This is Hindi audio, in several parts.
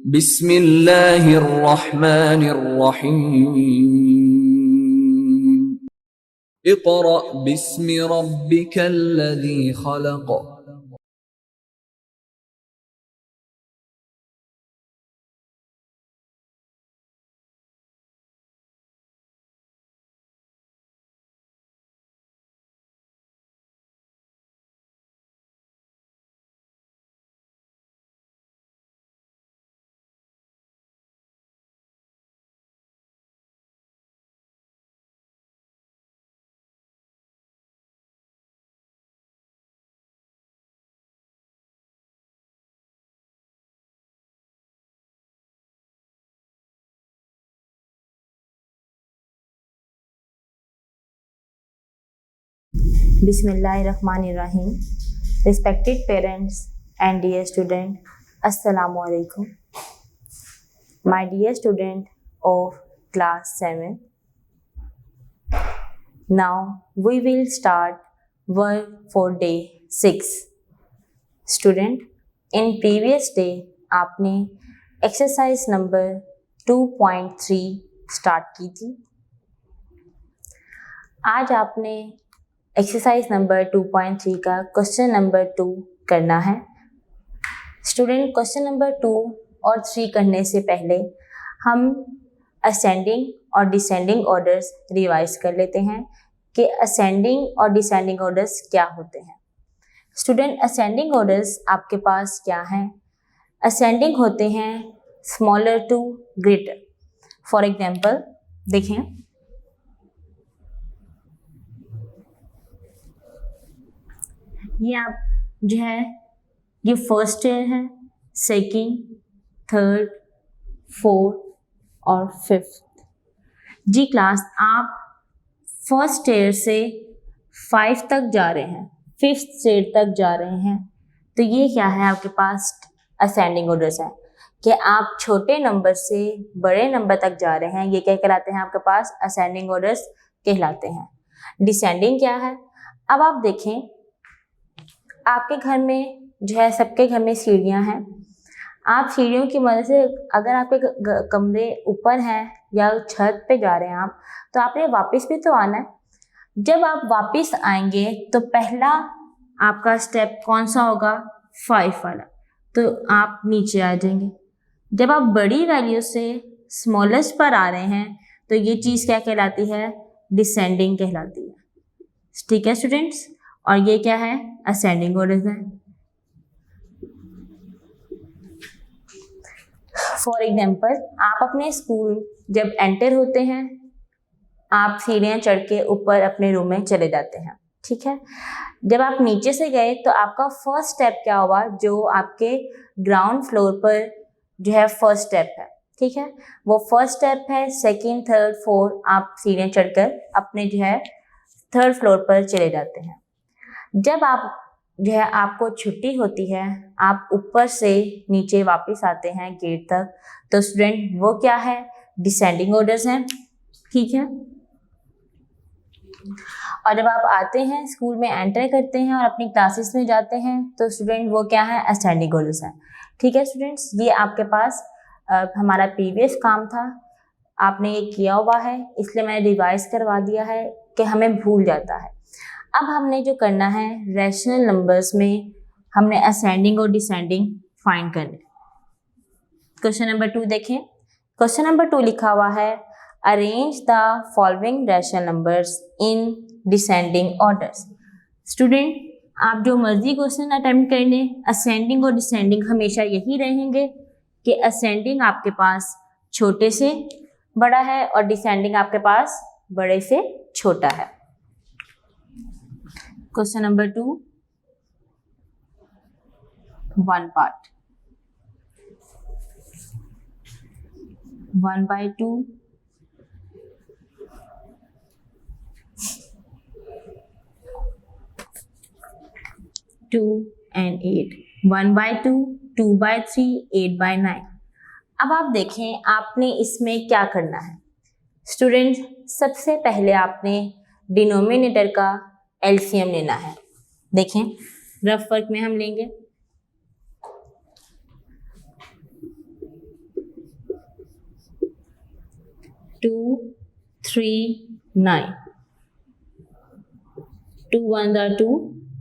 बिस्मिल्लाहिर्रहमानिर्रहीम। Iqra बिस्मि रब्बिकल्लज़ी खलक़। Bismillahirrahmanirrahim. Respected parents and dear student, Assalamu alaikum. My dear student of class 7. Now we will start work for day 6. Student, in previous day आपने exercise number 2.3 start की थी. आज आपने एक्सरसाइज नंबर 2.3 का क्वेश्चन नंबर 2 करना है. स्टूडेंट, क्वेश्चन नंबर 2 और 3 करने से पहले हम असेंडिंग और डिसेंडिंग ऑर्डर्स रिवाइज कर लेते हैं कि असेंडिंग और डिसेंडिंग ऑर्डर्स क्या होते हैं. स्टूडेंट, असेंडिंग ऑर्डर्स आपके पास क्या हैं? असेंडिंग होते हैं smaller to greater. For example देखें, ये आप जो है ये फर्स्ट ईयर है, सेकंड, थर्ड, फोर्थ और फिफ्थ. जी क्लास, आप फर्स्ट ईयर से 5 तक जा रहे हैं, फिफ्थ स्टेज तक जा रहे हैं, तो ये क्या है आपके पास असेंडिंग ऑर्डर्स है कि आप छोटे नंबर से बड़े नंबर तक जा रहे हैं. ये क्या कहलाते हैं? आपके पास असेंडिंग ऑर्डर्स कहलाते हैं. डिसेंडिंग क्या है? अब आप देखें, आपके घर में जो है, सबके घर में सीढ़ियाँ हैं. आप सीढ़ियों की मदद से अगर आपके कमरे ऊपर हैं या छत पे जा रहे हैं आप, तो आपने वापस भी तो आना है. जब आप वापस आएंगे तो पहला आपका स्टेप कौन सा होगा? 5 वाला. तो आप नीचे आ जाएंगे. जब आप बड़ी वैल्यू से स्मॉलेस्ट पर आ रहे हैं तो ये चीज़ क्या कहलाती है? डिसेंडिंग कहलाती है. ठीक है स्टूडेंट्स, और ये क्या है? असेंडिंग ऑर्डर्स है. फॉर एग्जाम्पल, आप अपने स्कूल जब एंटर होते हैं, आप सीढ़ियाँ चढ़ के ऊपर अपने रूम में चले जाते हैं. ठीक है, जब आप नीचे से गए तो आपका फर्स्ट स्टेप क्या हुआ? जो आपके ग्राउंड फ्लोर पर जो है फर्स्ट स्टेप है. ठीक है, वो फर्स्ट स्टेप है. सेकंड, थर्ड, फोर्थ आप सीढ़ियाँ चढ़कर अपने जो है थर्ड फ्लोर पर चले जाते हैं. जब आप जो है आपको छुट्टी होती है, आप ऊपर से नीचे वापस आते हैं गेट तक, तो स्टूडेंट वो क्या है? डिसेंडिंग ऑर्डर्स हैं. ठीक है, और जब आप आते हैं स्कूल में एंटर करते हैं और अपनी क्लासेस में जाते हैं, तो स्टूडेंट वो क्या है? असेंडिंग ऑर्डर्स हैं. ठीक है स्टूडेंट्स, ये आपके पास हमारा प्रीवियस काम था, आपने ये किया हुआ है, इसलिए मैंने रिवाइज करवा दिया है कि हमें भूल जाता है. अब हमने जो करना है, रैशनल नंबर्स में हमने असेंडिंग और डिसेंडिंग फाइंड करना. क्वेश्चन नंबर 2 देखें. क्वेश्चन नंबर 2 लिखा हुआ है, arrange the following rational numbers in descending orders. Student, आप जो मर्जी क्वेश्चन अटेम्प्ट कर लें, असेंडिंग और डिसेंडिंग हमेशा यही रहेंगे कि असेंडिंग आपके पास छोटे से बड़ा है और डिसेंडिंग आपके पास बड़े से छोटा है. Question number 2, 1 part. 1/2, 2 and 8. 1/2, 2/3, 8/9. अब आप देखें आपने इसमें क्या करना है. स्टूडेंट, सबसे पहले आपने डिनोमिनेटर का एलसीएम लेना है. देखें, रफ वर्क में हम लेंगे 2 3 9, 2 1 दा 2,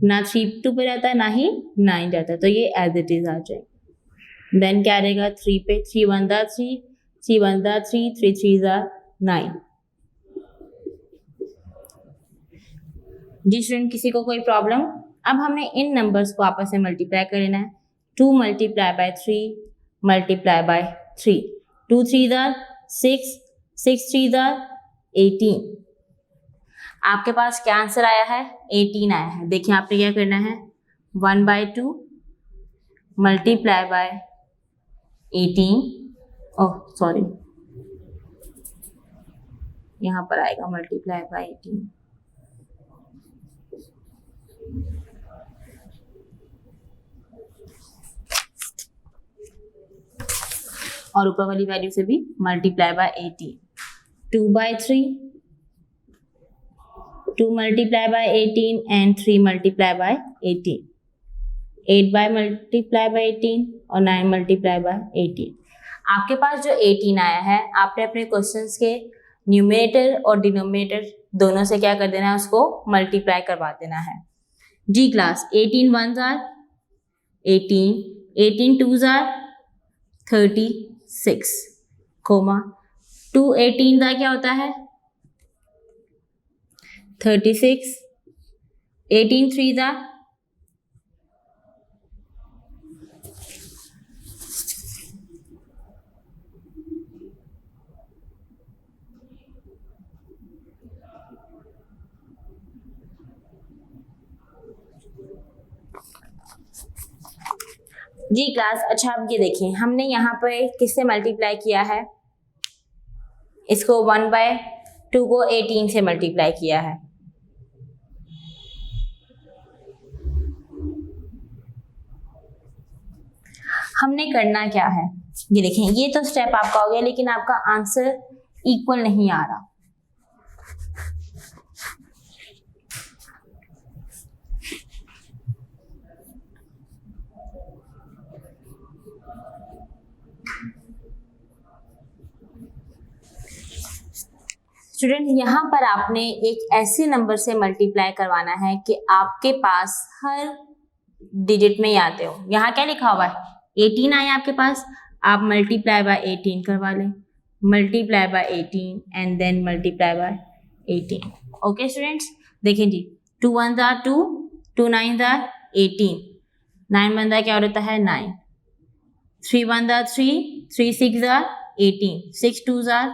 ना 3 2 पे रहता है ना ही 9 जाता है, तो ये एज इट इज आ जाएगा। देन क्या रहेगा 3 पे, 3 1 दा 3, 3 1 दा 3, 3 3 दा 9। जी स्टूडेंट, किसी को कोई प्रॉब्लम? अब हमने इन नंबर्स को आपस में मल्टीप्लाई कर लेना है। 2 मल्टीप्लाई बाय 3 मल्टीप्लाई बाय 3, 2 3 दा 6, 6 3 दा 18। आपके पास क्या आंसर आया है? 18 आया है। देखिए आपने क्या करना है, 1/2 मल्टीप्लाई बाय 18, ओह सॉरी, यहाँ पर आएगा मल्टीप्लाई बाय 18। और ऊपर वाली वैल्यू से भी multiply by 18। 2/3, 2 multiply by 18 and 3 multiply by 18, 8 by multiply by 18 और 9 मल्टीप्लाई बाय 18। आपके पास जो 18 आया है, आपने अपने क्वेश्चंस के न्यूमरेटर और डिनोमिनेटर दोनों से क्या कर देना है, उसको मल्टीप्लाई करवा देना है। जी class, 18 1s are 18, 18 2s are 36, comma 2 18 का क्या होता है 36, 18 3 दा जी क्लास। अच्छा अब ये देखिए, हमने यहाँ पे किससे मल्टीप्लाई किया है, इसको 1/2 को 18 से मल्टीप्लाई किया है। हमने करना क्या है, ये देखें, ये तो स्टेप आपका हो गया, लेकिन आपका आंसर इक्वल नहीं आ रहा। स्टूडेंट, यहाँ पर आपने एक ऐसे नंबर से मल्टीप्लाई करवाना है कि आपके पास हर डिजिट में ही आते हो। यहाँ क्या लिखा हुआ है, 18 आया आपके पास, आप मल्टीप्लाई बाय 18 करवा लें, multiply by 18 and then multiply by 18। Okay students, देखें जी, 2 1s आर 2, 2 9s आर 18, 9 1 दा क्या होता है 9, 3 1 दा 3, 3 6 आर 18, 6 2s आर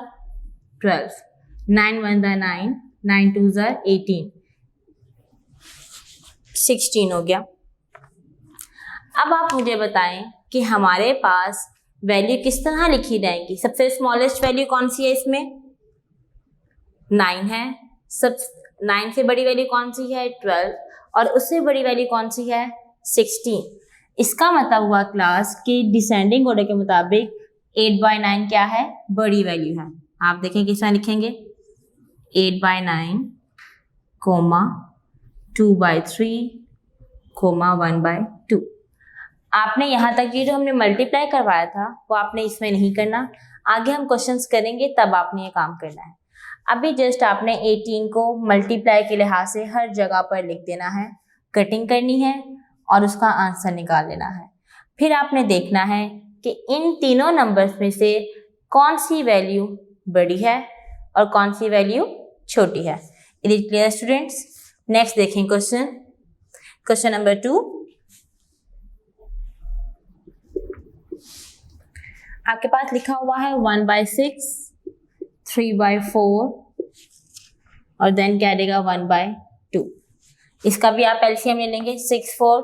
12, 9 1 दा 9, 9 2s आर 18, 16 हो गया। अब आप मुझे बताएं कि हमारे पास वैल्यू किस तरह लिखी जाएगी। सबसे स्मॉलेस्ट वैल्यू कौन सी है इसमें, 9 है। सब 9 से बड़ी वैल्यू कौन सी है, 12, और उससे बड़ी वैल्यू कौन सी है, 16। इसका मतलब हुआ क्लास कि डिसेंडिंग ऑर्डर के मुताबिक 8/9 क्या है, बड़ी वैल्यू है। आप देखें किस तरह लिखेंगे, 8/9, 2/3, 1/2। आपने यहाँ तक ये जो हमने मल्टीप्लाई करवाया था वो आपने इसमें नहीं करना, आगे हम क्वेश्चंस करेंगे तब आपने ये काम करना है। अभी जस्ट आपने 18 को मल्टीप्लाई के लिहाज से हर जगह पर लिख देना है, कटिंग करनी है और उसका आंसर निकाल लेना है। फिर आपने देखना है कि इन तीनों नंबर्स में से कौन सी वैल्यू बड़ी है और कौन सी वैल्यू छोटी है। Is it clear students? Next देखें क्वेश्चन नंबर 2। आपके पास लिखा हुआ है 1/6, 3/4 और देन क्या देगा 1/2। इसका भी आप एलसीएम ले लेंगे 6 4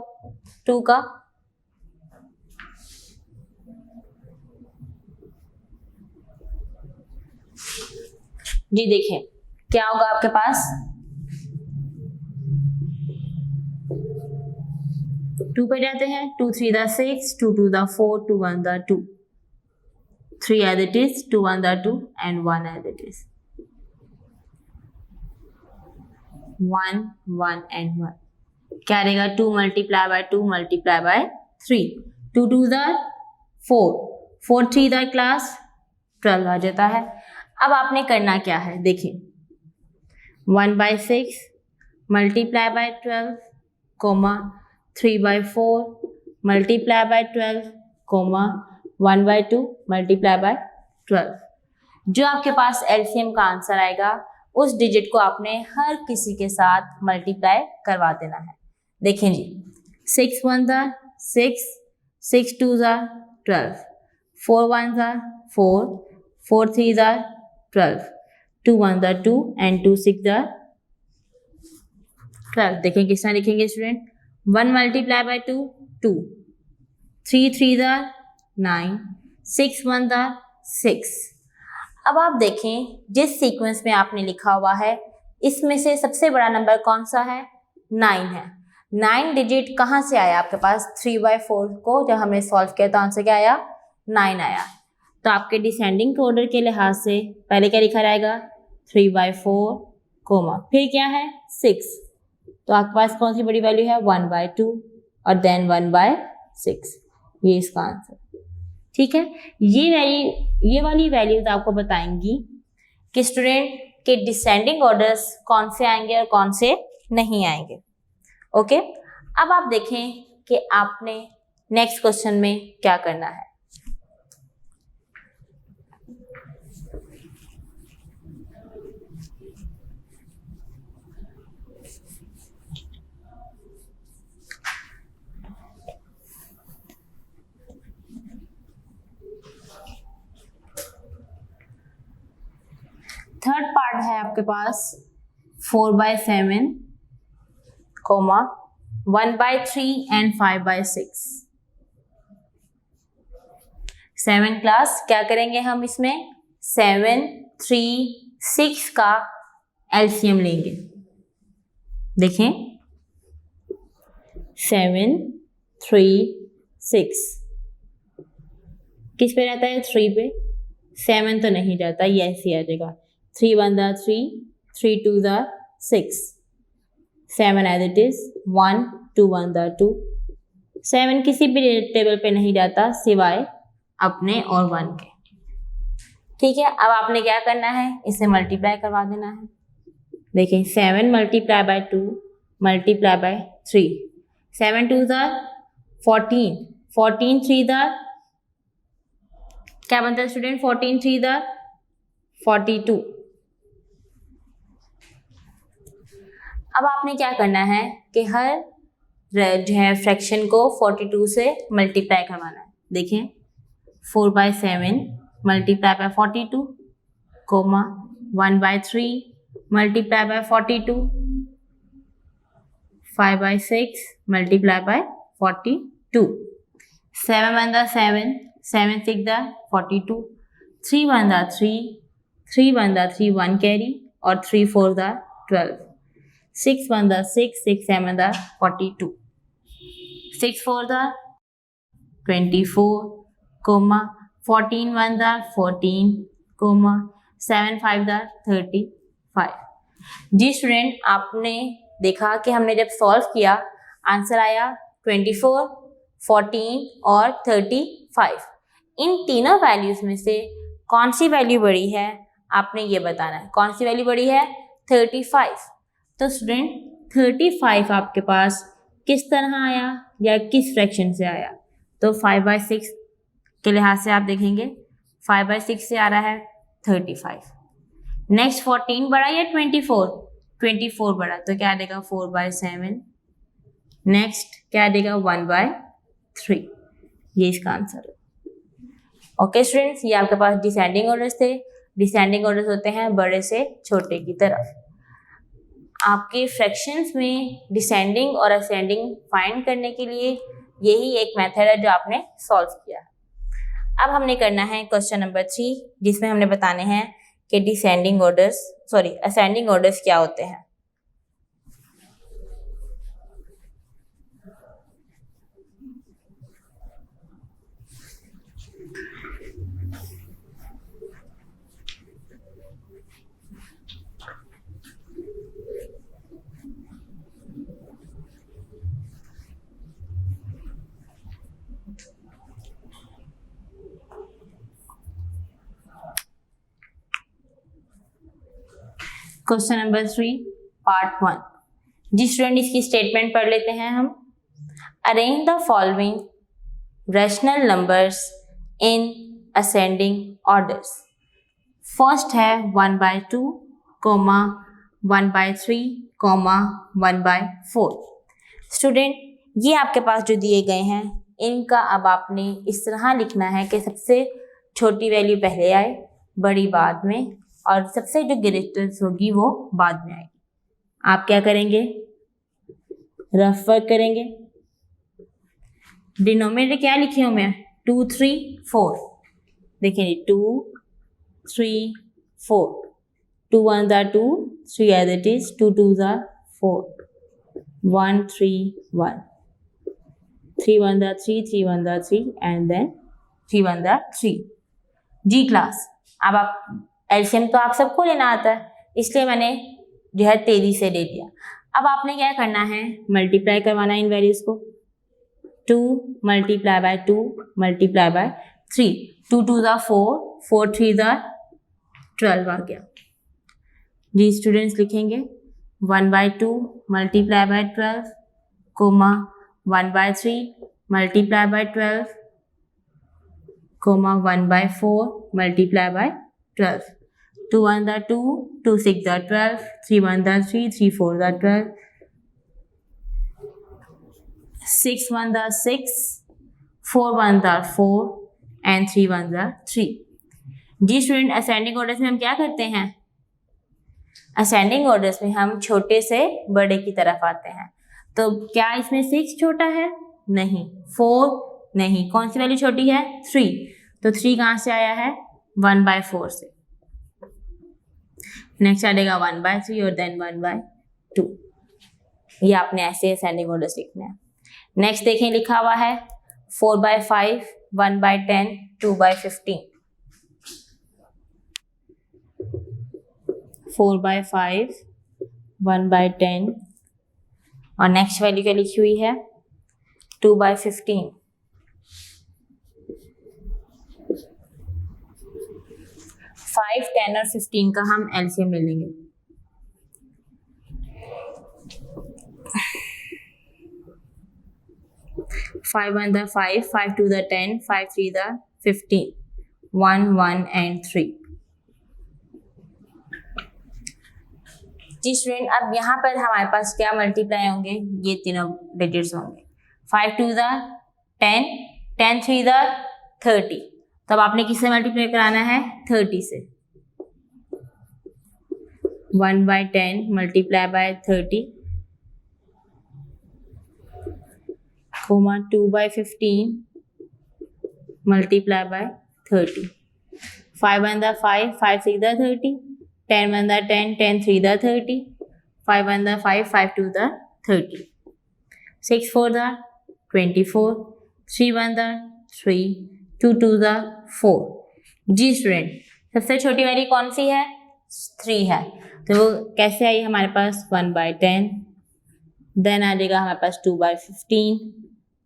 2 का। जी देखिए क्या होगा आपके पास, 2 पे जाते हैं, 2 3 दा 6, 2 2 दा 4, 2 1 दा 2, 3 as it is, 2 1 दा 2 and 1 as it is, 1 1 and 1 क्या रहेगा, 2 मल्टीप्लाई बाय 2 मल्टीप्लाई बाय 3, 2 2 दा 4, 4 3 दा क्लास 12 आ जाता है। अब आपने करना क्या है, देखिए 1/6 multiply by 12 comma 3/4 multiply by 12 comma 1/2 multiply by 12। जो आपके पास एलसीएम का आंसर आएगा उस डिजिट को आपने हर किसी के साथ मल्टीप्लाई करवा देना है। देखें जी, 6 1 6, 6 2 12, 4 1 4, 4 3 12, 2 1 2 एंड 2 6 12। देखें किस तरह लिखेंगे स्टूडेंट, 1 मल्टीप्लाई बाय 2 2, 3 3 9, 6 1 6। अब आप देखें जिस सीक्वेंस में आपने लिखा हुआ है इसमें से सबसे बड़ा नंबर कौन सा है, 9 है। 9 डिजिट कहाँ से आया आपके पास, 3/4 को जब हमने सॉल्व किया तो आंसर क्या आया, 9 आया। तो आपके डिसेंडिंग ऑर्डर के लिहाज से पहले क्या लिखा रहेगा, 3/4 कोमा फिर क्या है 6, तो आपके पास कौन सी बड़ी वैल्यू है 1/2 और देन 1/6, ये इसका आंसर। ठीक है, ये वाली वैल्यूज आपको बताएंगी कि स्टूडेंट के डिसेंडिंग ऑर्डर्स कौन से आएंगे और कौन से नहीं आएंगे। ओके, अब आप देखें कि आपने नेक्स्ट क्वेश्चन में क्या करना है। थर्ड पार्ट है आपके पास 4/7 कोमा 1/3 एंड 5/6। 7 क्लास क्या करेंगे हम इसमें, 7 3 6 का एलसीएम लेंगे। देखें 7 3 6 किस पे रहता है, 3 पे, 7 तो नहीं जाता, ये ऐसे आ जाएगा 3 1 3, 3 2 6, 7 एज इट इज, 1 2 1 2। 7 किसी भी टेबल पे नहीं जाता सिवाय अपने और 1 के। ठीक है, अब आपने क्या करना है, इसे मल्टीप्लाई करवा देना है। देखिए 7 मल्टीप्लाई बाय 2 मल्टीप्लाई बाय 3, 7 2 14, 14 3 क्या बनता है स्टूडेंट, 14 3 42। अब आपने क्या करना है कि हर जो है फ्रैक्शन को 42 से मल्टीप्लाई करवाना है। देखें 4/7 मल्टीप्लाई बाय 42 कोमा 1/3 multiply by 42, 5/6 multiply by 42, 7 1 7, 7 6 42, 3 1 3, 3 1 3 1 carry और 3 4 12, 6 1 6, 6 7 42, 6 4 24 कोमा 14 1 14 कोमा 7 5 35। जी स्टूडेंट, आपने देखा कि हमने जब सॉल्व किया आंसर आया 24, 14 और 35। इन तीनों वैल्यूज में से कौन सी वैल्यू बड़ी है आपने ये बताना है। कौन सी वैल्यू बड़ी है, 35। तो स्टूडेंट 35 आपके पास किस तरह आया या किस फ्रैक्शन से आया, तो 5/6 के लिहाज से आप देखेंगे 5/6 से आ रहा है 35। नेक्स्ट 14 बड़ा या 24, 24 बड़ा, तो क्या देगा 4/7। नेक्स्ट क्या देगा 1/3, ये इसका आंसर है। ओके स्टूडेंट्स, ये आपके पास डिसेंडिंग ऑर्डर्स थे। डिसेंडिंग ऑर्डर्स होते हैं बड़े से छोटे की तरफ। आपके फ्रैक्शंस में डिसेंडिंग और असेंडिंग फाइंड करने के लिए यही एक मेथड है जो आपने सॉल्व किया। अब हमने करना है क्वेश्चन नंबर 3, जिसमें हमने बताने हैं कि असेंडिंग ऑर्डर्स क्या होते हैं। Question number 3 part 1। जी स्टूडेंट, इसकी स्टेटमेंट पढ़ लेते हैं हम। Arrange the following rational numbers in ascending orders. First है 1/2, 1/3, 1/4। स्टूडेंट, ये आपके पास जो दिए गए हैं, इनका अब आपने इस तरह लिखना है कि सबसे छोटी वैल्यू पहले आए, बड़ी बाद में, और सबसे जो ग्रेटेस्ट होगी वो बाद में आएगी। आप क्या करेंगे? रफ वर्क करेंगे। डिनोमिनेटर क्या लिखी हूं मैं? 2, 3, 4। देखिए 2, 3, 4। 2 1s are 2, 3 as it is, 2 2s are 4, 1 3 1, 3 1s are 3, 3 1s are 3, and then 3 1s are 3। Ji class, अब आप एलसीएम तो आप सबको लेना आता है, इसलिए मैंने जो है तेजी से ले लिया। अब आपने क्या करना है? मल्टीप्लाई करवाना इन वैल्यूज को। 2 multiply by 2 multiply by 3, 2 2s are 4, 4 3s are 12 आ गया। जी स्टूडेंट्स लिखेंगे 1/2 multiply by 12, 1/3 multiply by 12, 1/4 multiply by 12। 2 1s are 2, 2 6s are 12, 3 1s are 3, 3 4s are 12, 6 1s are 6, 4 1s are 4, and 3 1s are 3। जी स्टूडेंट, असेंडिंग ऑर्डर्स में हम क्या करते हैं? असेंडिंग ऑर्डर्स में हम छोटे से बड़े की तरफ आते हैं। तो क्या इसमें 6 छोटा है? नहीं। 4 नहीं। कौन सी वैल्यू छोटी है? 3। तो 3 कहाँ से आया है? 1/4 से। नेक्स्ट आ जाएगा 1/3 और देन 1/2। ये आपने ऐसे असेंडिंग ऑर्डर्स लिखना है। नेक्स्ट देखें, लिखा हुआ है 4/5, 1/10, 2/15। 4/5, 1/10, और नेक्स्ट वैल्यू क्या लिखी हुई है? 2/15। 5, 10 और 15 का हम एलसीएम ले लेंगे। 5 1s are 5, 5 2s are 10, 5 3s are 15, 1 1 and 3। जी स्टूडेंट, अब यहाँ पर हमारे पास क्या मल्टीप्लाई होंगे? ये तीनों डिजिट्स होंगे। 5 2s are 10, 10 3s are 30। तब आपने किससे मल्टीप्लाई कराना है? 30 से। 1/10 multiply by 30, 2/15 multiply by 30। 5 1s are 5, 5 6s are 30, 10 1s are 10, 10 3s are 30, 5 1s are 5, 5 2s are 30, 6 4s are 24, 3 1s are 3, 2 2s are 4। Ji student, सबसे छोटी वैल्यू कौन सी है? 3 है। तो वो कैसे आई हमारे पास? 1/10, देन आ जाएगा हमारे पास 2/15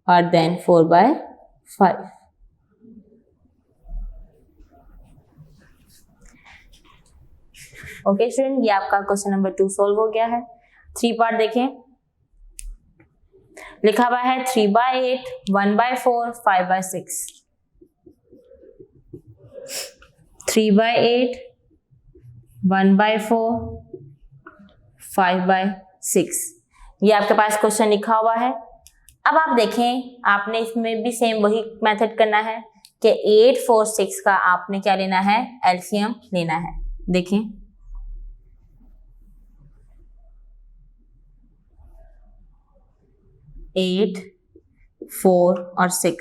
और देन 4/5। ओके स्टूडेंट, ये आपका क्वेश्चन नंबर 2 सॉल्व हो गया है। 3 पार्ट देखें। लिखा हुआ है 3/8, 1/4, 5/6। 3/8, 1/4, 5/6। ये आपके पास क्वेश्चन लिखा हुआ है। अब आप देखें, आपने इसमें भी सेम वही मेथड करना है कि 8 4 6 का आपने क्या लेना है? एलसीएम लेना है। देखें 8 4 और 6,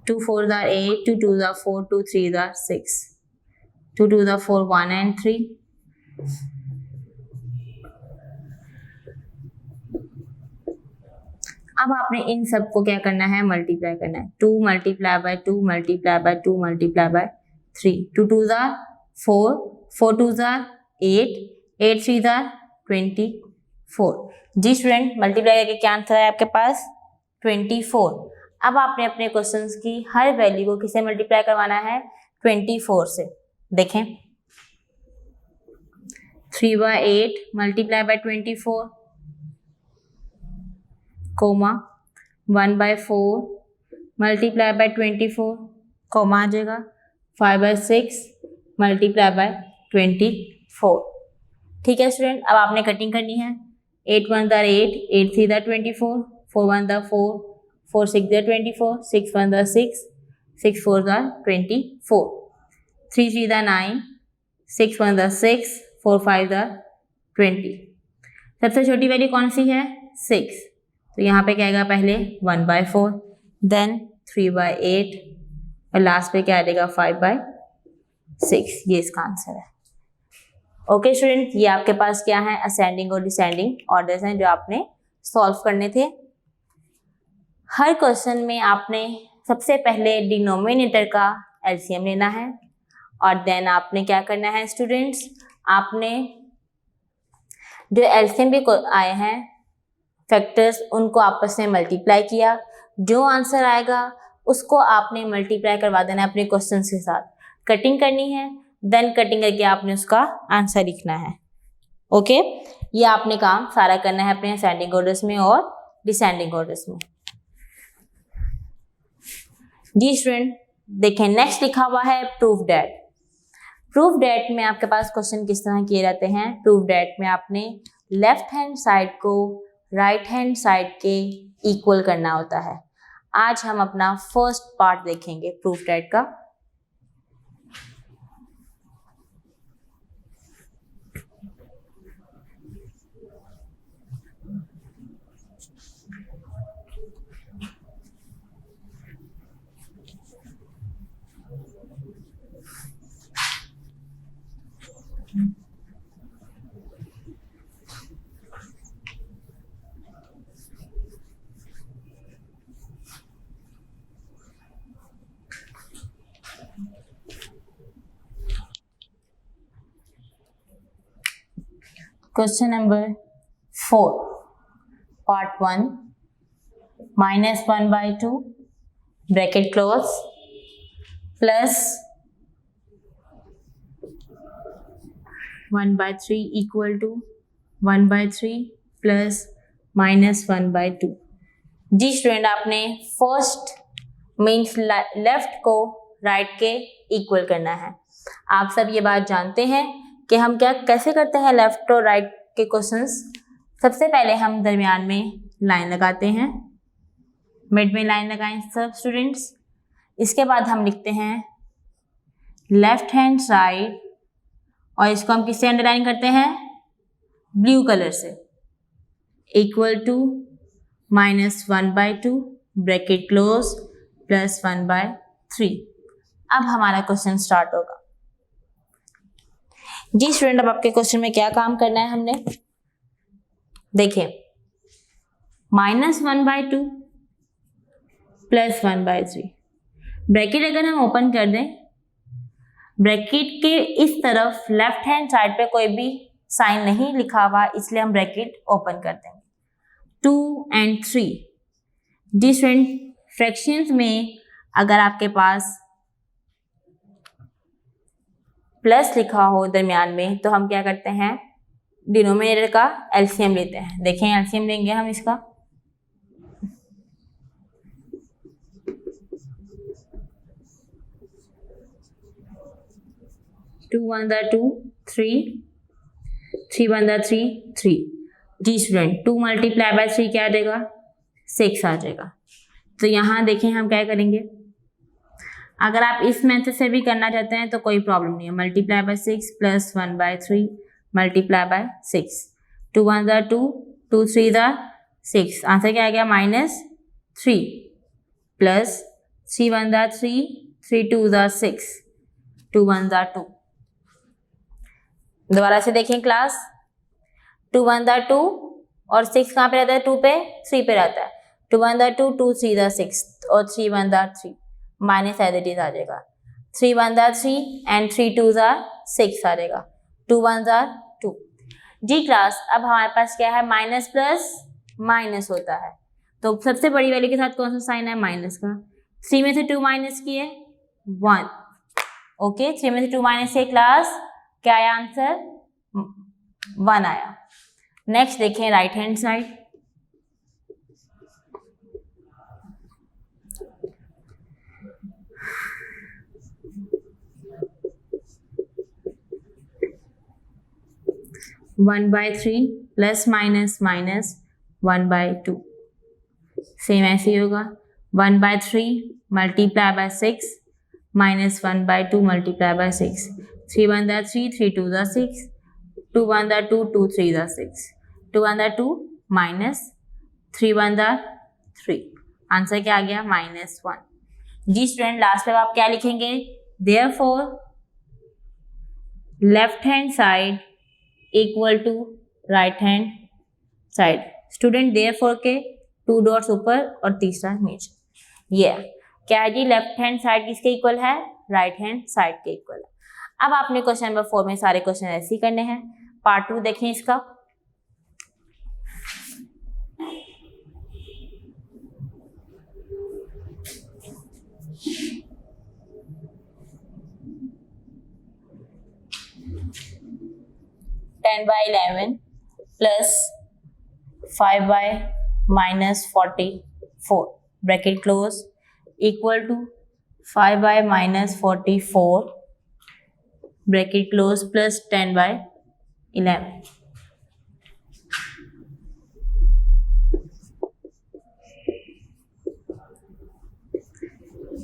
2 4s are 8, 2 2s are 4, 2 3s are 6, 2 2s are 4, 1 and 3। अब आपने इन सब को क्या करना है? मल्टीप्लाई करना है। 2 multiply by 2 multiply by 2 multiply by 3, 2 2s are 4, 4 2s are 8, 8 3s are 24। जी स्टूडेंट, मल्टीप्लाई करके क्या आंसर है आपके पास? 24। अब आपने अपने क्वेश्चंस की हर वैल्यू को किसे मल्टीप्लाई करवाना है? 24 से। देखें 3/8 multiply by 24 comma 1/4 multiply by 24 comma आ जाएगा 5/6 मल्टीप्लाई बाय 24। ठीक है स्टूडेंट, अब आपने कटिंग करनी है। 8 1 8, 8 3 24, 4 1 4, 4 6 24, 6 1 6, 6 4 24, 3 3 9, 6 1 6, 4 5 20। सबसे छोटी वैल्यू कौन सी है? 6। तो यहाँ पे क्या आएगा? पहले 1/4, देन 3/8 और लास्ट पे क्या आएगा? 5/6। ये इसका आंसर है। ओके स्टूडेंट, ये आपके पास क्या है? असेंडिंग और डिसेंडिंग ऑर्डर्स हैं जो आपने सॉल्व करने थे। हर क्वेश्चन में आपने सबसे पहले डिनोमिनेटर का एलसीएम लेना है और देन आपने क्या करना है स्टूडेंट्स, आपने जो एलसीएम भी आए हैं फैक्टर्स उनको आपस में मल्टीप्लाई किया। जो आंसर आएगा उसको आपने मल्टीप्लाई करवा देना है अपने क्वेश्चन के साथ। कटिंग करनी है, देन कटिंग करके आपने उसका आंसर लिखना है। ओके, ये आपने काम सारा करना है अपने असेंडिंग ऑर्डर्स में और डिसेंडिंग ऑर्डर्स में। जी स्टूडेंट, देखें नेक्स्ट लिखा हुआ है प्रूफ दैट। प्रूफ दैट में आपके पास क्वेश्चन किस तरह किए जाते हैं? प्रूफ दैट में आपने लेफ्ट हैंड साइड को राइट हैंड साइड के इक्वल करना होता है। आज हम अपना फर्स्ट पार्ट देखेंगे प्रूफ दैट का। Question number 4, part 1, -1/2 bracket close plus 1/3 equal to 1/3 plus -1/2। Ji student, आपने फर्स्ट मीन्स लेफ्ट को राइट के इक्वल करना है। आप सब ये बात जानते हैं कि हम क्या कैसे करते हैं लेफ्ट और राइट के क्वेश्चंस। सबसे पहले हम दरमियान में लाइन लगाते हैं, मिड में लाइन लगाएं सब स्टूडेंट्स। इसके बाद हम लिखते हैं लेफ्ट हैंड साइड और इसको हम किससे अंडरलाइन करते हैं? ब्लू कलर से। Equal to -1/2 bracket close plus 1/3। अब हमारा क्वेश्चन स्टार्ट होगा। जी स्टूडेंट, अब आपके क्वेश्चन में क्या काम करना है हमने? देखिए -1/2 प्लस 1/3 ब्रैकेट अगर हम ओपन कर दें, ब्रैकेट के इस तरफ लेफ्ट हैंड साइड पे कोई भी साइन नहीं लिखा हुआ, इसलिए हम ब्रैकेट ओपन कर देंगे। 2 और 3। जी स्टूडेंट, फ्रैक्शंस में अगर आपके पास प्लस लिखा हो दरमियान में तो हम क्या करते हैं? डिनोमिनेटर का एलसीएम लेते हैं। देखें एलसीएम लेंगे हम इसका। टू 1 2, 3 3 1 3 3। जी स्टूडेंट, 2 मल्टीप्लाई बाय 3 क्या आ जाएगा? 6 आ जाएगा। तो यहाँ देखें हम क्या करेंगे, अगर आप इस मेथड से भी करना चाहते हैं तो कोई प्रॉब्लम नहीं है। Multiply by 6 plus 1/3 multiply bye 6। 2 1 2, 2 3 6। Answer क्या आ गया? -3 प्लस 3 1 3, 3 2 6, 2 1 2। दोबारा से देखें क्लास। 2 1 2 और 6 कहाँ पे रहता है? 2 पे 3 पे रहता है। 2 1 2, 2 3 6 और 3 1 3 माइनस एज इट इज आ जाएगा। 3 1 3 एंड 3 2 6 आ जाएगा। 2 1 2। जी क्लास, अब हमारे पास क्या है? माइनस प्लस माइनस होता है, तो सबसे बड़ी वैल्यू के साथ कौन सा साइन है? माइनस का। 3 में से 2 माइनस किए 1। ओके, 3 में से 2 माइनस किए क्लास, क्या आया आंसर? 1 आया। नेक्स्ट देखें right hand side, one by three plus minus minus 1/2, same ऐसे ही होगा। 1/3 multiply bye 6 minus 1/2 multiply bye 6, 3 1 3, 3 2 6, 2 1 2, 2 3 6, 2 1 2 minus 3 1 3, answer क्या आ गया -1। जी स्टूडेंट, लास्ट में आप क्या लिखेंगे, therefore left hand side equal to right hand side. Student therefore के 2 डॉट्स ऊपर और तीसरा नीचे, ये क्या है जी, लेफ्ट हैंड साइड किसके इक्वल है, राइट हैंड साइड के इक्वल है। अब आपने क्वेश्चन नंबर 4 में सारे क्वेश्चन ऐसे ही करने हैं। पार्ट 2 देखें इसका। Ten by 11 plus 5 by -44 bracket close equal to 5 by -44 bracket close plus 10 by 11।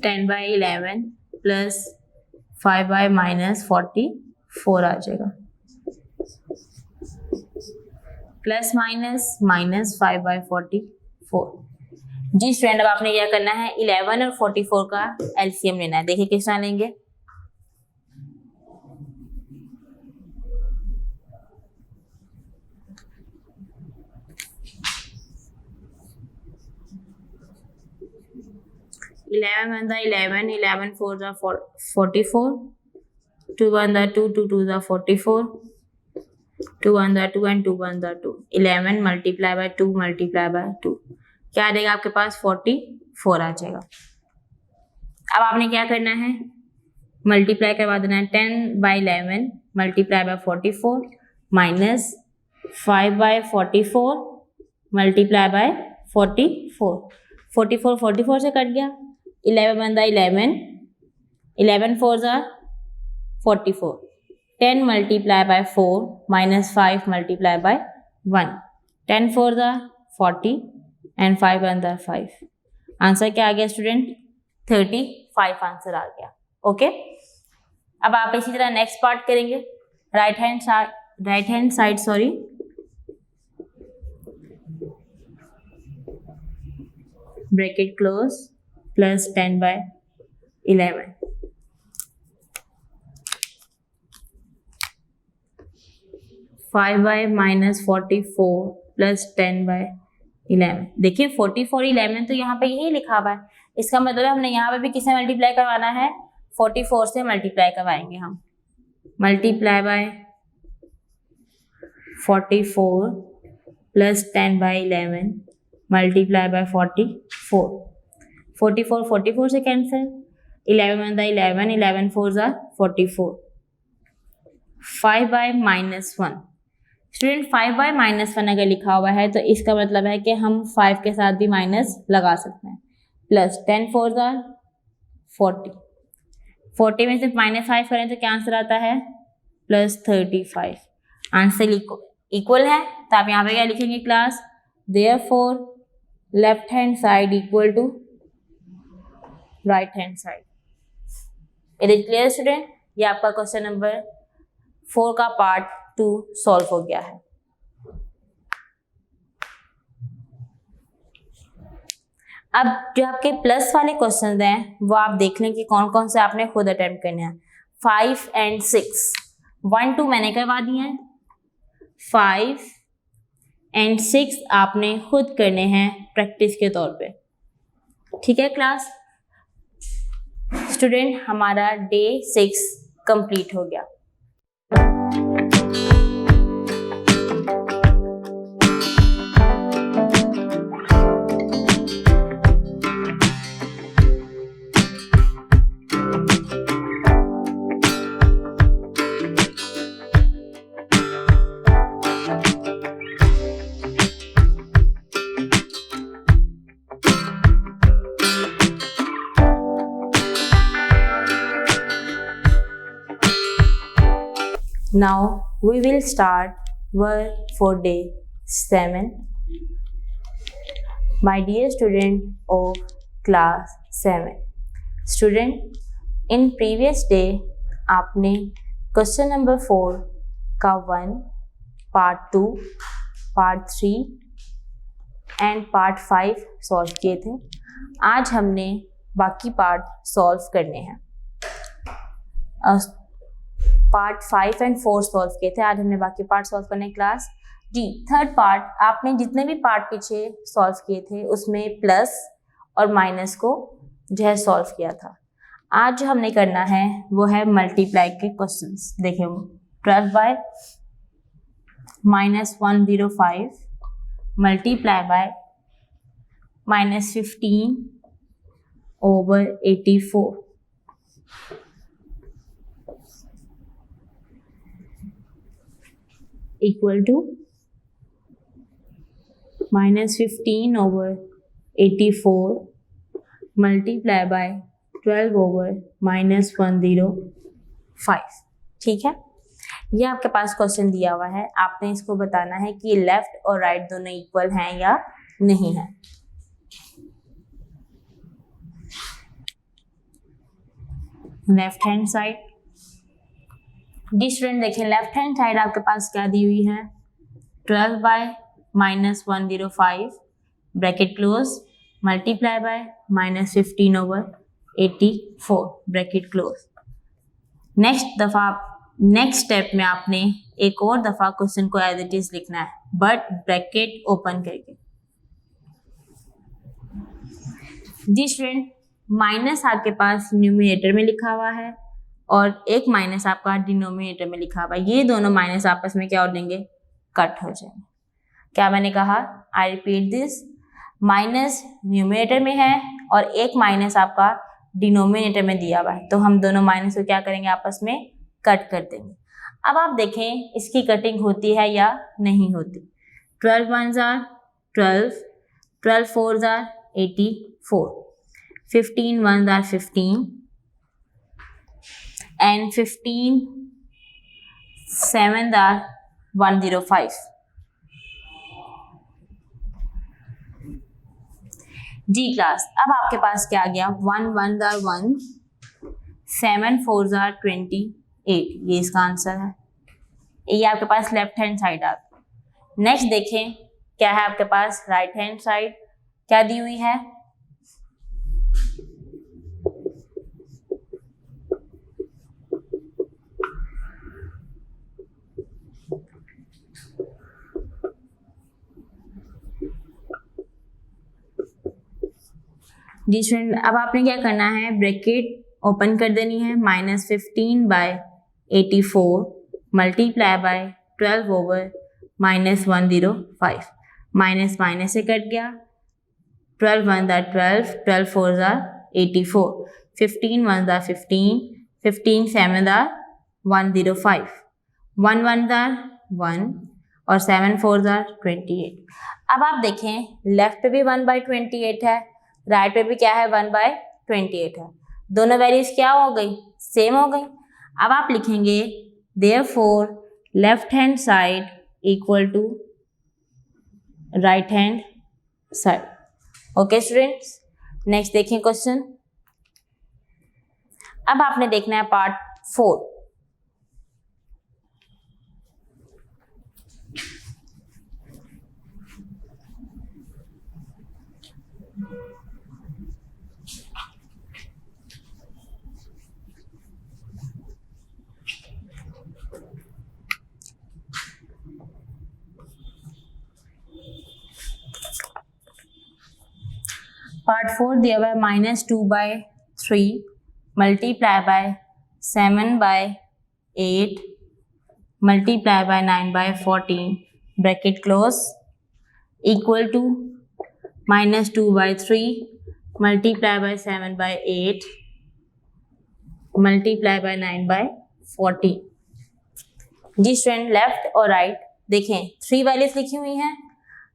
Ten by 11 plus 5 by -44 आ जाएगा, प्लस माइनस माइनस 5/44। जी स्टूडेंट, अब आपने क्या करना है, 11 और 44 का एलसीएम लेना है। देखिए किस तरह लेंगे, eleven 11 4 44, 2 1 2, 2 2 44, 2 1 2 and 2 1 2, 11 multiply bye 2 multiply bye 2, क्या आ जाएगा आपके पास 44 आ जाएगा। अब आपने क्या करना है, मल्टीप्लाई करवा देना है। 10 by 11 multiply by 44 minus 5 by 44 multiply by 44, 44 44 से कट गया। 11 बंदा 11, 11 4 44, 10 multiply by 4 minus 5 multiply by 1, 10 4 40 and 5 1 5। Answer क्या आ गया स्टूडेंट, 35 आंसर आ गया। ओके, अब आप इसी तरह नेक्स्ट पार्ट करेंगे। Right hand side sorry, bracket close plus 10 by 11, 5 by -44 plus 10 by 11। देखिए 44 11 तो यहाँ पे यही लिखा हुआ है, इसका मतलब हमने यहाँ पे भी किससे मल्टीप्लाई करवाना है, 44 से मल्टीप्लाई करवाएंगे हम। Multiply by 44 plus 10 by 11 multiply by 44, 44 44 से कैंसिल, 11 11, 11 4 44, 5 बाय -1। स्टूडेंट 5 बाय -1 अगर लिखा हुआ है तो इसका मतलब है कि हम 5 के साथ भी माइनस लगा सकते हैं। प्लस 10 4 40, 40 में से -5 करें तो क्या आंसर आता है, प्लस 35। आंसर इक्वल है तो आप यहाँ पे क्या लिखेंगे class, therefore left hand side equal to right hand side. It is clear student, ये आपका क्वेश्चन नंबर 4 का पार्ट 2 सॉल्व हो गया है। अब जो आपके प्लस वाले क्वेश्चन हैं वो आप देख लें कि कौन कौन से आपने खुद अटेम्प्ट करने हैं। 5 and 6, 1 2 मैंने करवा दिए हैं, 5 and 6 आपने खुद करने हैं प्रैक्टिस के तौर पे। ठीक है क्लास, स्टूडेंट हमारा डे 6 कंप्लीट हो गया। Now we will start work for day 7. My dear student of class 7. Student, in previous day आपने क्वेश्चन नंबर 4 का 1, part 2, part 3 and part 5 solve किए थे। आज हमने बाकी पार्ट सॉल्व करने हैं। पार्ट 5 एंड 4 सॉल्व किए थे, आज हमने बाकी पार्ट सॉल्व करने क्लास जी। थर्ड पार्ट आपने जितने भी पार्ट पीछे सॉल्व किए थे उसमें प्लस और माइनस को जो है सॉल्व किया था। आज जो हमने करना है वो है मल्टीप्लाई के क्वेश्चंस। देखिए 12 by -105 multiply by -15 over 84 equal to -15 over 84 multiply by 12 over -105। ठीक है, ये आपके पास क्वेश्चन दिया हुआ है, आपने इसको बताना है कि लेफ्ट और राइट दोनों इक्वल हैं या नहीं है। लेफ्ट हैंड साइड जी स्टूडेंट, देखिए लेफ्ट हैंड साइड आपके पास क्या दी हुई है, 12 by -105 bracket close multiply by -15 over 84 bracket close. Next step में आपने एक और दफा क्वेश्चन को एज इट इज लिखना है, बट ब्रैकेट ओपन करके। जी स्टूडेंट, माइनस आपके पास न्यूमरेटर में लिखा हुआ है और एक माइनस आपका डिनोमिनेटर में लिखा हुआ है। ये दोनों माइनस आपस में क्या हो जाएंगे, कट हो जाएंगे। क्या मैंने कहा, I repeat this, minus numerator में है और एक माइनस आपका डिनोमिनेटर में दिया हुआ है, तो हम दोनों माइनस को क्या करेंगे, आपस में कट कर देंगे। अब आप देखें इसकी कटिंग होती है या नहीं होती। 12 1s are 12, 12 4s are 84, 15 1s are 15 and 15 7s are 105। Ji class, अब आपके पास क्या आ गया, 1 1s are 1, 7 4s are 28, ये इसका आंसर है। ये आपके पास लेफ्ट हैंड साइड आ गया। नेक्स्ट देखें क्या है आपके पास, राइट हैंड साइड क्या दी हुई है, जी स्टूडेंट, अब आपने क्या करना है, ब्रैकेट ओपन कर देनी है, -15 by 84 multiply by 12 over -105। Minus minus से कट गया, 12 1s are 12, 12 4s are 84, 15 1s are 15, 15 7s are 105, 1 1s are 1 और 7 4s are 28। अब आप देखें लेफ्ट पे भी 1/28 है, राइट पे भी क्या है, 1/28 है। दोनों वैल्यूज क्या हो गई, सेम हो गई। अब आप लिखेंगे therefore left hand side equal to right hand side. Okay students, next देखें क्वेश्चन। अब आपने देखना है पार्ट 4। पार्ट 4 दिया हुआ है -2/3 multiply by 7/8 multiply by 9/14 bracket close equal to -2/3 multiply by 7/8 multiply by 9/14। जी स्टूडेंट, लेफ्ट और राइट देखें 3 वैल्यूज लिखी हुई हैं।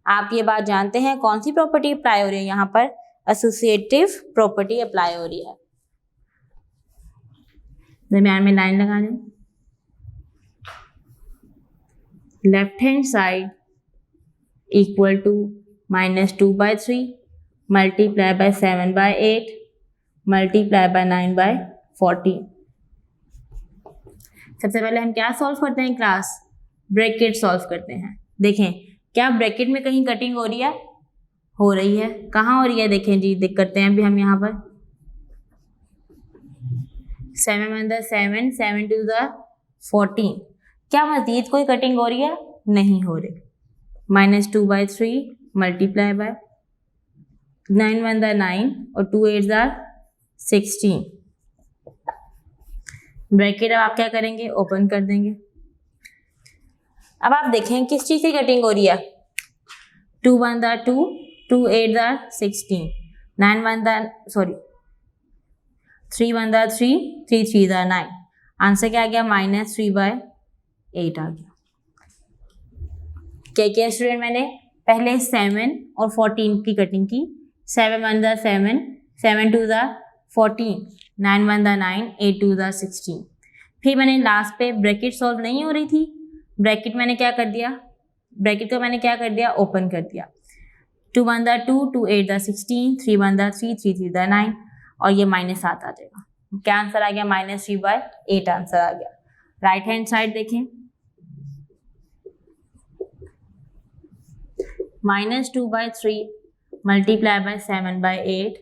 आप ये बात जानते हैं कौन सी प्रॉपर्टी अप्लाई हो रही है, यहाँ पर एसोसिएटिव प्रॉपर्टी अप्लाई हो रही है। दरम्यान में लाइन लगा दें। Left hand side equal to -2/3 multiply by 7/8 multiply by 9/14। सबसे पहले हम क्या सॉल्व करते हैं क्लास? ब्रैकेट सॉल्व करते हैं। देखें क्या ब्रैकेट में कहीं कटिंग हो रही है? हो रही है। कहाँ हो रही है? देखें जी, देख करते हैं अभी हम यहाँ पर 7 1 7 7 2 14। क्या मजीद कोई कटिंग हो रही है? नहीं हो रही। -2/3 मल्टीप्लाई बाय 9 1 9 और 2 8 16। ब्रैकेट अब आप क्या करेंगे? ओपन कर देंगे। अब आप देखें किस चीज की कटिंग हो रही है? 2 1 2 2 8 16 9 1 3 1 3 3 3 9। आंसर क्या आ गया? -3/8 आ गया। क्या किया स्टूडेंट? मैंने पहले 7 और 14 की कटिंग की। 7 1 7 7 2 14 9 1 9 8 2 16। फिर मैंने लास्ट पे ब्रैकेट सॉल्व नहीं हो रही थी, ब्रैकेट मैंने क्या कर दिया? ब्रैकेट को मैंने क्या कर दिया? ओपन कर दिया। 2 1 2 2 8 16 3 1 3 3 3 9 और ये -7 आ जाएगा। क्या आंसर आ गया? -3/8 आंसर आ गया। राइट हैंड साइड देखें, -2/3 मल्टीप्लाई बाय 7/8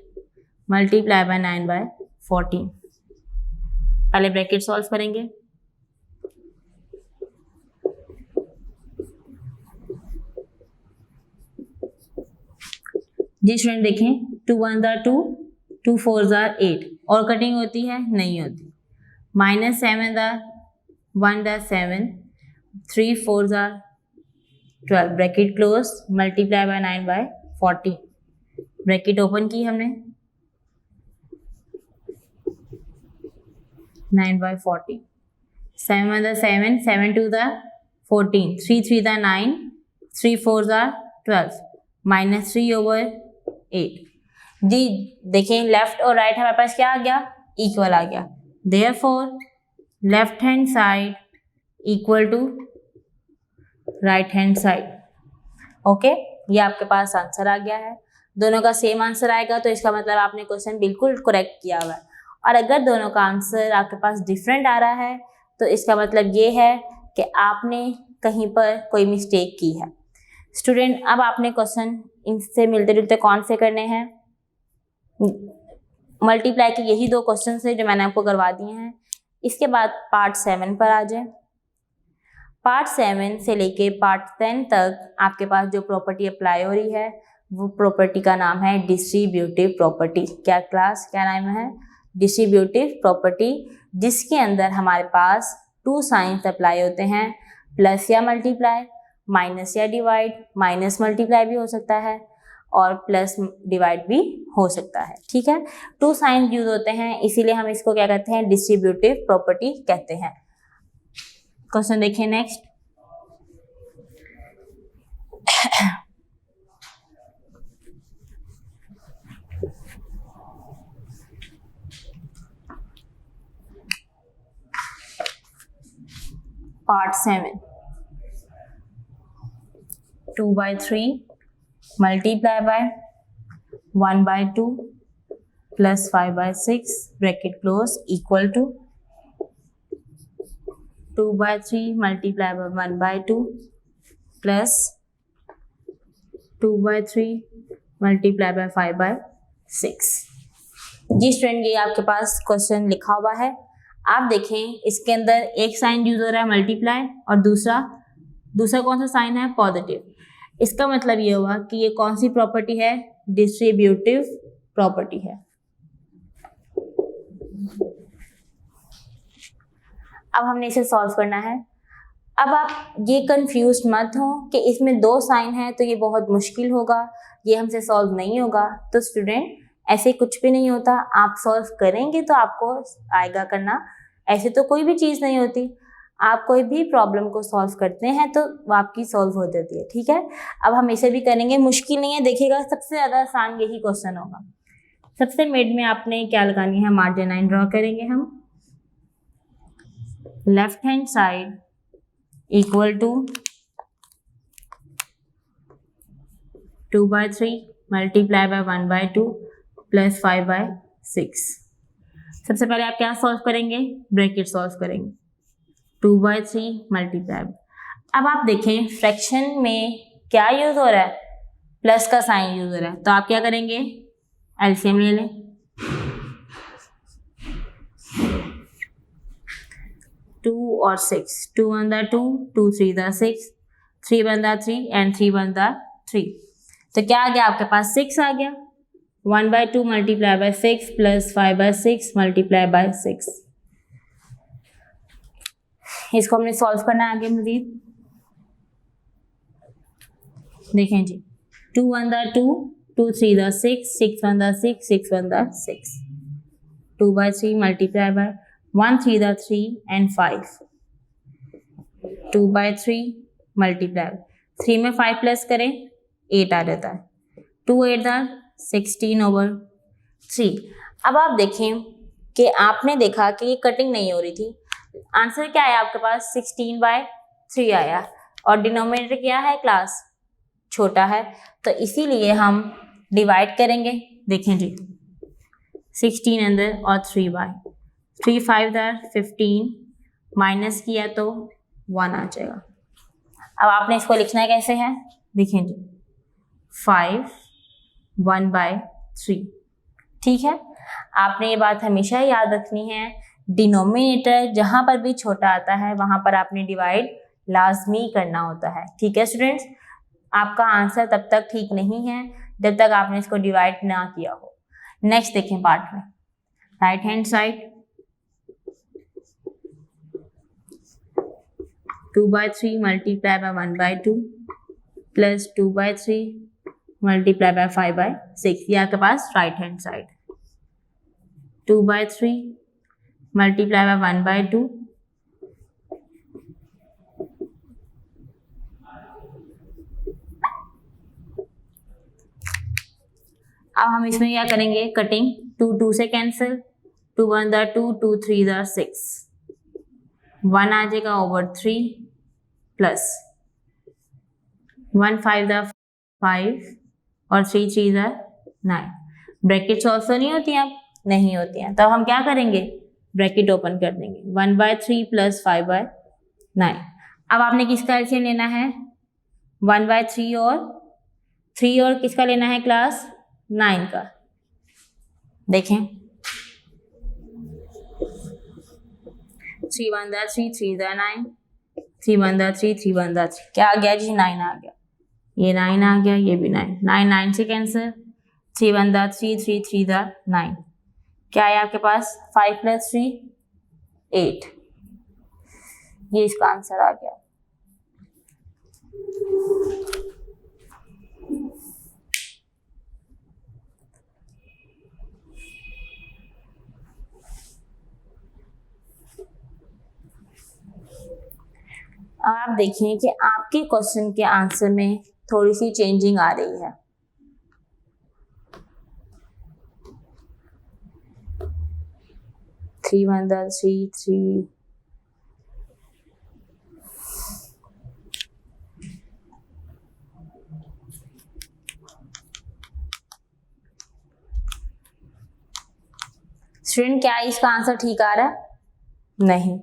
मल्टीप्लाई बाय 9/14। पहले ब्रैकेट सॉल्व करेंगे। जी स्टूडेंट देखें 2 1 2 2 4 8 और कटिंग होती है? नहीं होती। -7 1 7 3 4 12 bracket close multiply by 9/14। Bracket open की हमने 9/14। 7 1 7 7 2 14 3 3 9 3 4 12 -3/8। जी देखें लेफ्ट और राइट हमारे पास क्या आ गया? इक्वल आ गया। Therefore left hand side equal to right hand side. Okay, ये आपके पास आंसर आ गया है। दोनों का सेम आंसर आएगा तो इसका मतलब आपने क्वेश्चन बिल्कुल करेक्ट किया हुआ है। और अगर दोनों का आंसर आपके पास डिफरेंट आ रहा है तो इसका मतलब ये है कि आपने कहीं पर कोई मिस्टेक की है। स्टूडेंट अब आपने क्वेश्चन इनसे मिलते जुलते कौन से करने हैं? मल्टीप्लाई के यही 2 क्वेश्चन है जो मैंने आपको करवा दिए हैं। इसके बाद पार्ट 7 पर आ जाए। पार्ट 7 से लेके पार्ट 10 तक आपके पास जो प्रॉपर्टी अप्लाई हो रही है वो प्रॉपर्टी का नाम है डिस्ट्रीब्यूटिव प्रॉपर्टी। क्या क्लास क्या नाम है? डिस्ट्रीब्यूटिव प्रॉपर्टी, जिसके अंदर हमारे पास 2 साइंस अप्लाई होते हैं, प्लस या मल्टीप्लाई, माइनस या डिवाइड। माइनस मल्टीप्लाई भी हो सकता है और प्लस डिवाइड भी हो सकता है। ठीक है, 2 साइन यूज होते हैं, इसीलिए हम इसको क्या कहते हैं? डिस्ट्रीब्यूटिव प्रॉपर्टी कहते हैं। क्वेश्चन देखिए next. Part 7 2/3 multiply by 1/2 plus 5/6 bracket close equal to 2/3 multiply by 1/2 plus 2/3 multiply by 5/6। जी स्टूडेंट ये आपके पास क्वेश्चन लिखा हुआ है। आप देखें इसके अंदर एक साइन यूज हो रहा है मल्टीप्लाई और दूसरा कौन सा साइन है? पॉजिटिव। इसका मतलब ये हुआ कि ये कौन सी प्रॉपर्टी है? डिस्ट्रीब्यूटिव प्रॉपर्टी है। अब हमने इसे सॉल्व करना है। अब आप ये कंफ्यूज मत हो कि इसमें 2 साइन है तो ये बहुत मुश्किल होगा, ये हमसे सॉल्व नहीं होगा। तो स्टूडेंट ऐसे कुछ भी नहीं होता, आप सॉल्व करेंगे तो आपको आएगा करना। ऐसे तो कोई भी चीज़ नहीं होती, आप कोई भी प्रॉब्लम को सॉल्व करते हैं तो वो आपकी सॉल्व हो जाती है। ठीक है, अब हम इसे भी करेंगे, मुश्किल नहीं है। देखिएगा सबसे ज़्यादा आसान यही क्वेश्चन होगा। सबसे मिड में आपने क्या लगानी है? मार्जिन लाइन ड्रॉ करेंगे हम। Left hand side equal to 2/3 multiply by 1/2 plus 5/6। सबसे पहले आप क्या सॉल्व करेंगे, ब्रैकेट सॉल्व करेंगे। 2/3 मल्टीप्लाई, अब आप देखें फ्रैक्शन में क्या यूज हो रहा है, प्लस का साइन यूज हो रहा है, तो आप क्या करेंगे, एलसीएम ले लें। 2 और 6, 2 1 2, 2 3 6, 3 1 3 एंड 3 1 3, तो क्या आ गया आपके पास, 6 आ गया। 1/2 multiply bye 6 plus 5/6 multiply bye 6। इसको हमने सॉल्व करना है आगे मजीद। देखें जी, 2 1 2, 2 3 6, 6 1 6, 6 1 6, 2/3 मल्टीप्लाई बाय 1 3 3 एंड 5, 2/3 मल्टीप्लाई, 3 में 5 प्लस करें 8 आ जाता है, 2 8 16/3। अब आप देखें कि आपने देखा कि ये कटिंग नहीं हो रही थी, आंसर क्या आया आपके पास, 16/3 आया, और डिनोमिनेटर क्या है क्लास, छोटा है, तो इसीलिए हम डिवाइड करेंगे। देखें जी, 16 अंदर और 3 5 15, माइनस किया तो 1 आ जाएगा। अब आपने इसको लिखना है कैसे है, देखें जी, 5 1/3, ठीक है। आपने ये बात हमेशा याद रखनी है, डिनोमिनेटर जहां पर भी छोटा आता है वहां पर आपने डिवाइड लाजमी करना होता है, ठीक है स्टूडेंट्स। आपका आंसर तब तक ठीक नहीं है जब तक आपने इसको डिवाइड ना किया हो। नेक्स्ट देखें पार्ट में, right hand side, 2/3 multiply by 1/2 plus 2/3 multiply by 5/6, ये आपके पास right hand side. 2/3 multiply by 1/2 अब हम इसमें क्या करेंगे, कटिंग, 2 2 से कैंसिल, 2 1 2, 2 3 6, 1 आ जाएगा ओवर 3 प्लस 1 5 5 और 3 3 9। ब्रैकेट सॉल्व तो नहीं होती हैं, अब नहीं होती हैं, तो हम क्या करेंगे, ब्रैकेट ओपन कर देंगे, 1/3 प्लस 5/9। अब आपने किसका एलसीएम लेना है, 1/3 और 3 और किसका लेना है क्लास, 9 का। देखें 3 1 3, 3 9, 3 1 3, 3 1 3, क्या आ गया जी, 9 आ गया, ये 9 आ गया, ये भी 9, 9 9 से कैंसिल, 3 1 3, 3 3 9, क्या है आपके पास, 5 + 3 8, ये इसका आंसर आ गया। आप देखिए कि आपके क्वेश्चन के आंसर में थोड़ी सी चेंजिंग आ रही है। थ्री 1 3 3, स्टूडेंट क्या इसका आंसर ठीक आ रहा है, नहीं,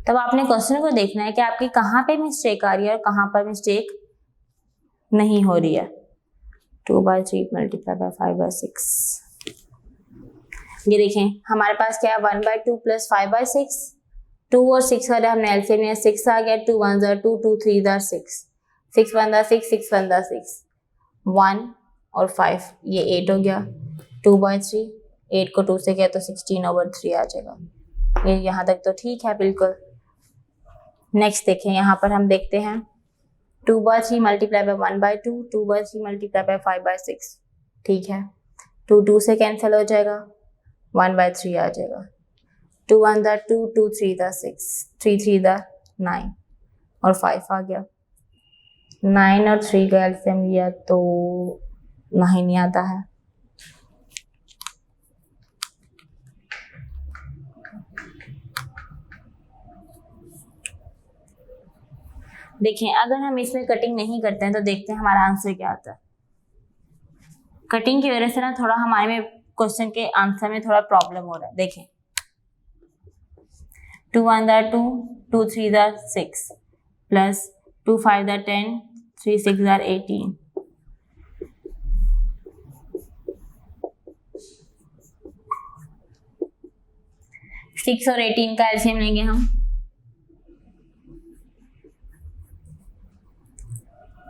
तब आपने क्वेश्चन को देखना है कि आपकी कहाँ पे मिस्टेक आ रही है और कहाँ पर मिस्टेक नहीं हो रही है। 2/3 मल्टीप्लाई बाय 5/6, ये देखें हमारे पास क्या है, 1/2 प्लस 5/6, 2 और 6 वाले हमने एलसीएम में 6 आ गया, 2 1 2, 2 3 6, 6 1 6, 6 1 6, 1 और 5, ये 8 हो गया, 2/3, 8 को 2 से किया तो 16/3 आ जाएगा। ये यहाँ तक तो ठीक है बिल्कुल। नेक्स्ट देखें, यहाँ पर हम देखते हैं 2/3 मल्टीप्लाई बाय 1/2, 2/3 मल्टीप्लाई बाय 5/6, ठीक है, 2 2 से कैंसिल हो जाएगा, 1/3 आ जाएगा, 2 1 2, 2 3 6, 3 3 9 और 5 आ गया। 9 और 3 का एलसीएम लिया तो 9 नहीं आता है। देखें अगर हम इसमें कटिंग नहीं करते हैं तो देखते हैं हमारा आंसर क्या आता है। कटिंग की वजह से ना थोड़ा हमारे में क्वेश्चन के आंसर में थोड़ा प्रॉब्लम हो रहा है। देखें 2 1 2, 2 3 6 प्लस 2 5 10, 3 6 18। 6 और 18 का एलसीएम लेंगे हम।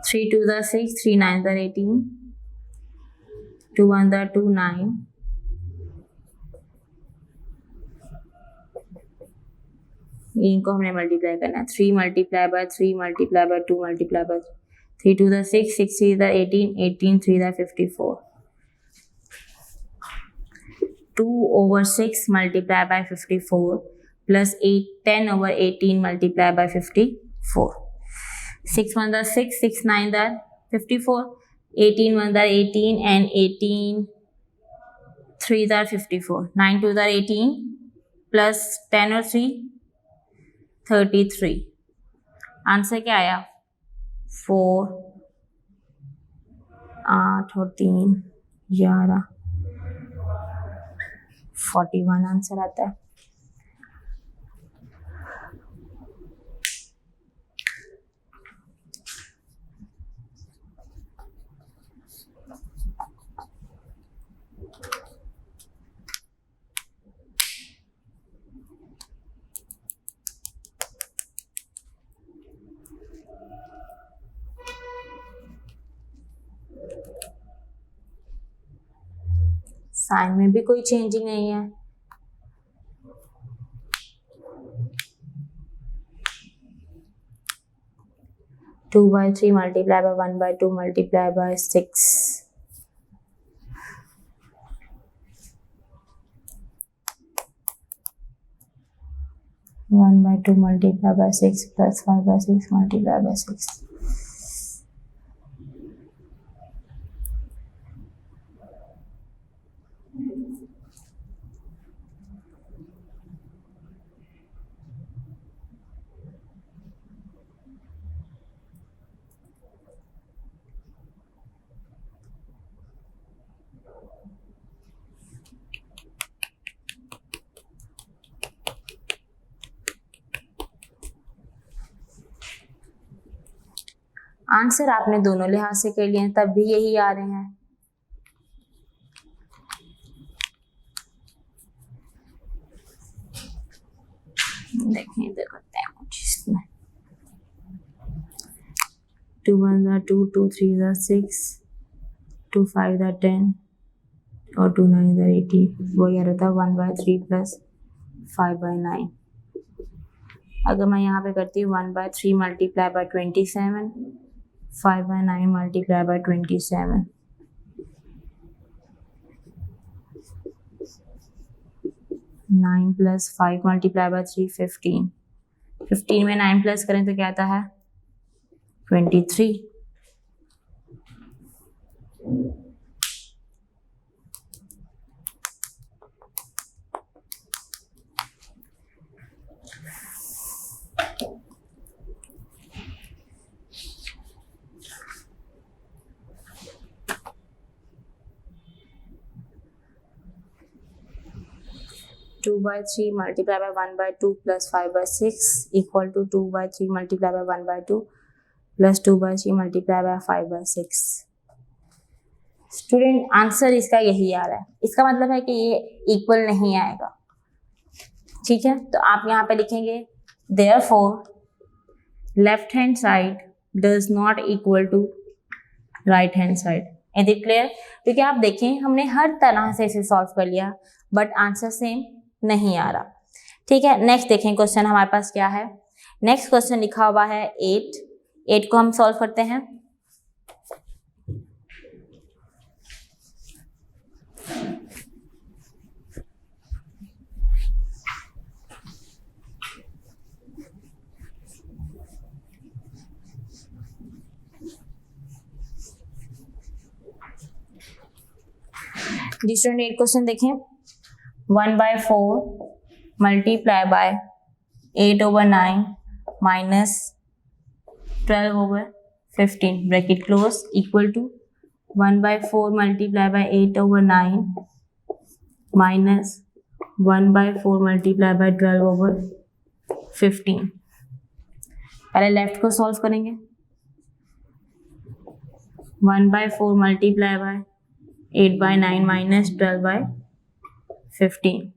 3 2 6, 3 9 18, 2 1 2 9, इनको हमने मल्टीप्लाई करना है। 3 multiply by 3 multiply bye 2 multiply by 3 2 6, 6 3 18, 18 3 54। 2 over 6 multiplied by 54 plus 8 10 over 18 multiplied by 54। 6 1 6, 6 9 54, 18 1 18 and 18 3 54, 9 2 18 plus 10 और 3 33। आंसर क्या आया 4 8 और 3 11 41 आंसर आता है। साइन में भी कोई चेंजिंग नहीं है। To by 3 multiply by 1 by 2 multiply bye 6। 1 by 2 multiplied by 6 plus 5 by 6 multiplied by 6। Answer आपने दोनों लिहाज से कर लिए तब भी यही आ रहे हैं। देखें इधर करते हैं कुछ इसमें। 2 1 2, 2 3 6, 2 5 10 और 2 9 18। वो यह रहता 1 by 3 plus 5 by 9। अगर मैं यहाँ पे करती हूँ 1 by 3 multiply bye 27, 5 by 9 multiplied by 27। 9 plus 5 multiplied by 3 15। 15 में 9 प्लस करें तो क्या आता है 23। Two by 3 multiply by 1 by 2 plus 5 by 6 equal to 2 by 3 multiply by 1 by 2 plus 2 by 3 multiply by 5 by 6। Student answer इसका यही आ रहा है। इसका मतलब है कि ये इक्वल नहीं आएगा। ठीक है, तो आप यहाँ पे लिखेंगे therefore left hand side does not equal to right hand side. Is it clear? क्योंकि आप देखें हमने हर तरह से इसे सॉल्व कर लिया बट आंसर सेम नहीं आ रहा। ठीक है, नेक्स्ट देखें क्वेश्चन हमारे पास क्या है। नेक्स्ट क्वेश्चन लिखा हुआ है 8 को हम सॉल्व करते हैं। स्टूडेंट 8 क्वेश्चन देखें। 1 by 4 multiply by 8 over 9 minus 12 over 15 bracket close equal to 1/4 multiply by 8/9 minus 1/4 multiply by 12/15। पहले लेफ्ट को सॉल्व करेंगे। 1/4 मल्टीप्लाई बाय 8/9 माइनस 12/15।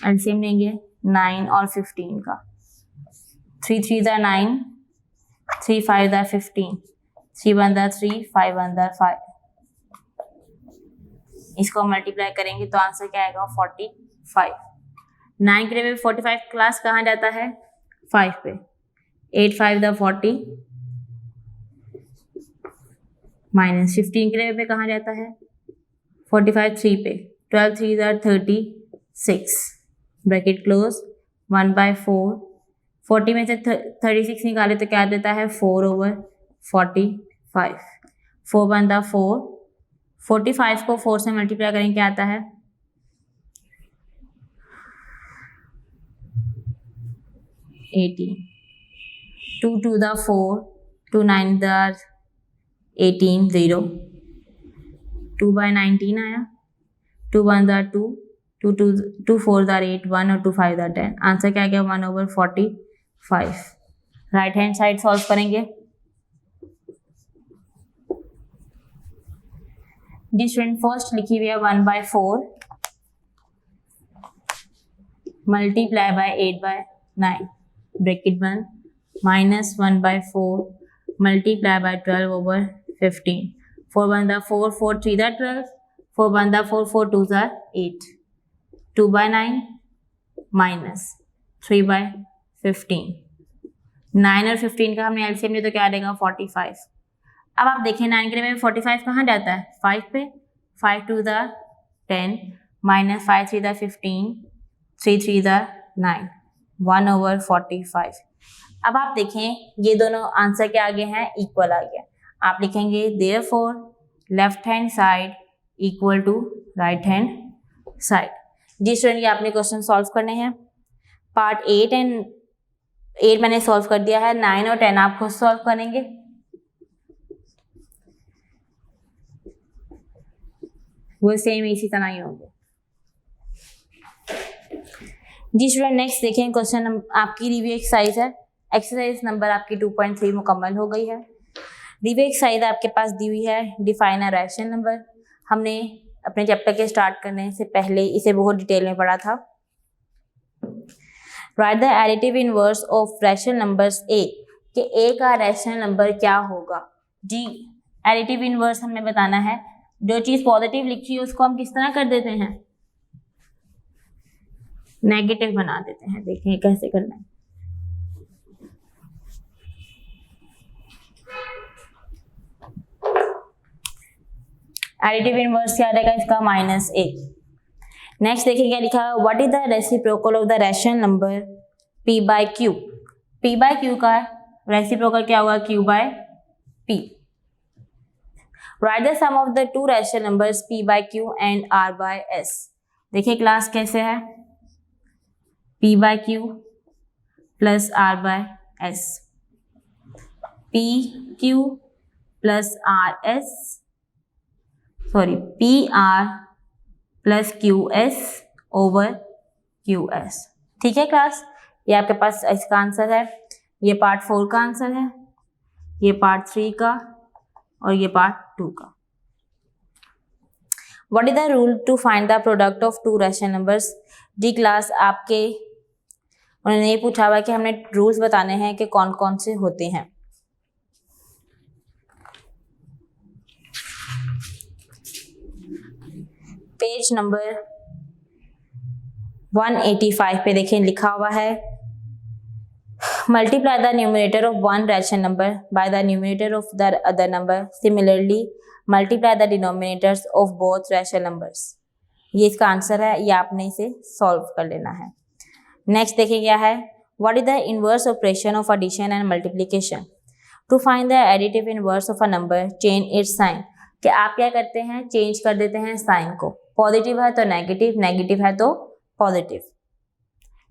एलसीएम लेंगे 9 और 15 का। 3 3 दा 9, 3 5 दा 15, 3 1 दा 3, 5 1 दा 5। इसको मल्टीप्लाई करेंगे तो आंसर क्या आएगा 45। 9 के लिए 45 क्लास कहाँ जाता है 5 पे। 8 5 दा 40 माइनस 15 के लिए पे कहाँ जाता है 45 3 पे। 12 3 दा 36 ब्रैकेट क्लोज 1/4। 40 में से 36 निकाले तो क्या देता है 4/45। 4 1 दा 4। 45 को 4 से मल्टीप्लाई करेंगे क्या आता है 80। 2 2 दा 4, 2 9 दा 18 0। 2/19 आया। 2 1 दा 2, 2 4 दा 8 1 और 2 5 दा 10। आंसर क्या गया 1/45। राइट हैंड साइड सॉल्व करेंगे। जी स्टूडेंट फर्स्ट लिखी हुई है 1/4 multiply by 8/9 bracket 1 minus 1/4 multiply by 12/15। 4 1 दा 4, 4 3 दा 12, 4 1 दा 4, 4 2 दा 8। 2/9 माइनस 3/15। 9 और 15 का हमने एलसीएम लिया तो क्या देगा 45। अब आप देखें 9 के लिए 45 कहाँ जाता है 5 पे। 5 2 दा 10 माइनस 5 3 दा 15, 3 3 दा 9 1/45। अब आप देखें ये दोनों आंसर के आगे हैं इक्वल आ गया। आप लिखेंगे therefore left hand side equal to right hand side. जी स्टूडेंट ये आपने क्वेश्चन सॉल्व करने हैं। पार्ट 8 मैंने सॉल्व कर दिया है। 9 और 10 आप खुद सॉल्व करेंगे। वो सेम इसी तरह ही होंगे। जी स्टूडेंट नेक्स्ट देखें क्वेश्चन आपकी रिव्यू एक्सरसाइज है। एक्सरसाइज नंबर आपकी 2.3 मुकम्मल हो गई है। रिव्यू एक्सरसाइज आपके पास दी हुई है डिफाइन अ रैशनल नंबर। हमने अपने चैप्टर के स्टार्ट करने से पहले इसे बहुत डिटेल में पढ़ा था। Write the additive inverse of rational numbers ए कि ए का रैशनल नंबर क्या होगा। जी एडिटिव इनवर्स हमें बताना है। जो चीज पॉजिटिव लिखी है उसको हम किस तरह कर देते हैं नेगेटिव बना देते हैं। देखें कैसे करना है। एडिटिव इनवर्स क्या रहेगा इसका -a। नेक्स्ट देखिए क्या लिखा है what is the reciprocal of the rational number p/q। p/q का रेसिप्रोकल क्या होगा q/p। Right the sum of the two rational numbers p/q and r/s। देखिए क्लास कैसे है p/q plus r/s। pq plus rs sorry PR plus QS over QS। ठीक है क्लास ये आपके पास इसका आंसर है। ये पार्ट 4 का आंसर है, ये पार्ट 3 का और ये पार्ट 2 का। What is the rule to find the product of two rational numbers. डी क्लास आपके उन्होंने ये पूछा हुआ कि हमने रूल्स बताने हैं कि कौन कौन से होते हैं। पेज नंबर 185 पे देखें लिखा हुआ है multiply the numerator of one rational number by the numerator of the other number similarly multiply the denominators of both rational numbers. ये इसका आंसर है, ये आपने इसे सॉल्व कर लेना है। नेक्स्ट देखिए क्या है what is the inverse operation of addition and multiplication. To find the additive inverse of a number change its sign कि आप क्या करते हैं चेंज कर देते हैं साइन को। पॉजिटिव है तो नेगेटिव, नेगेटिव है तो positive.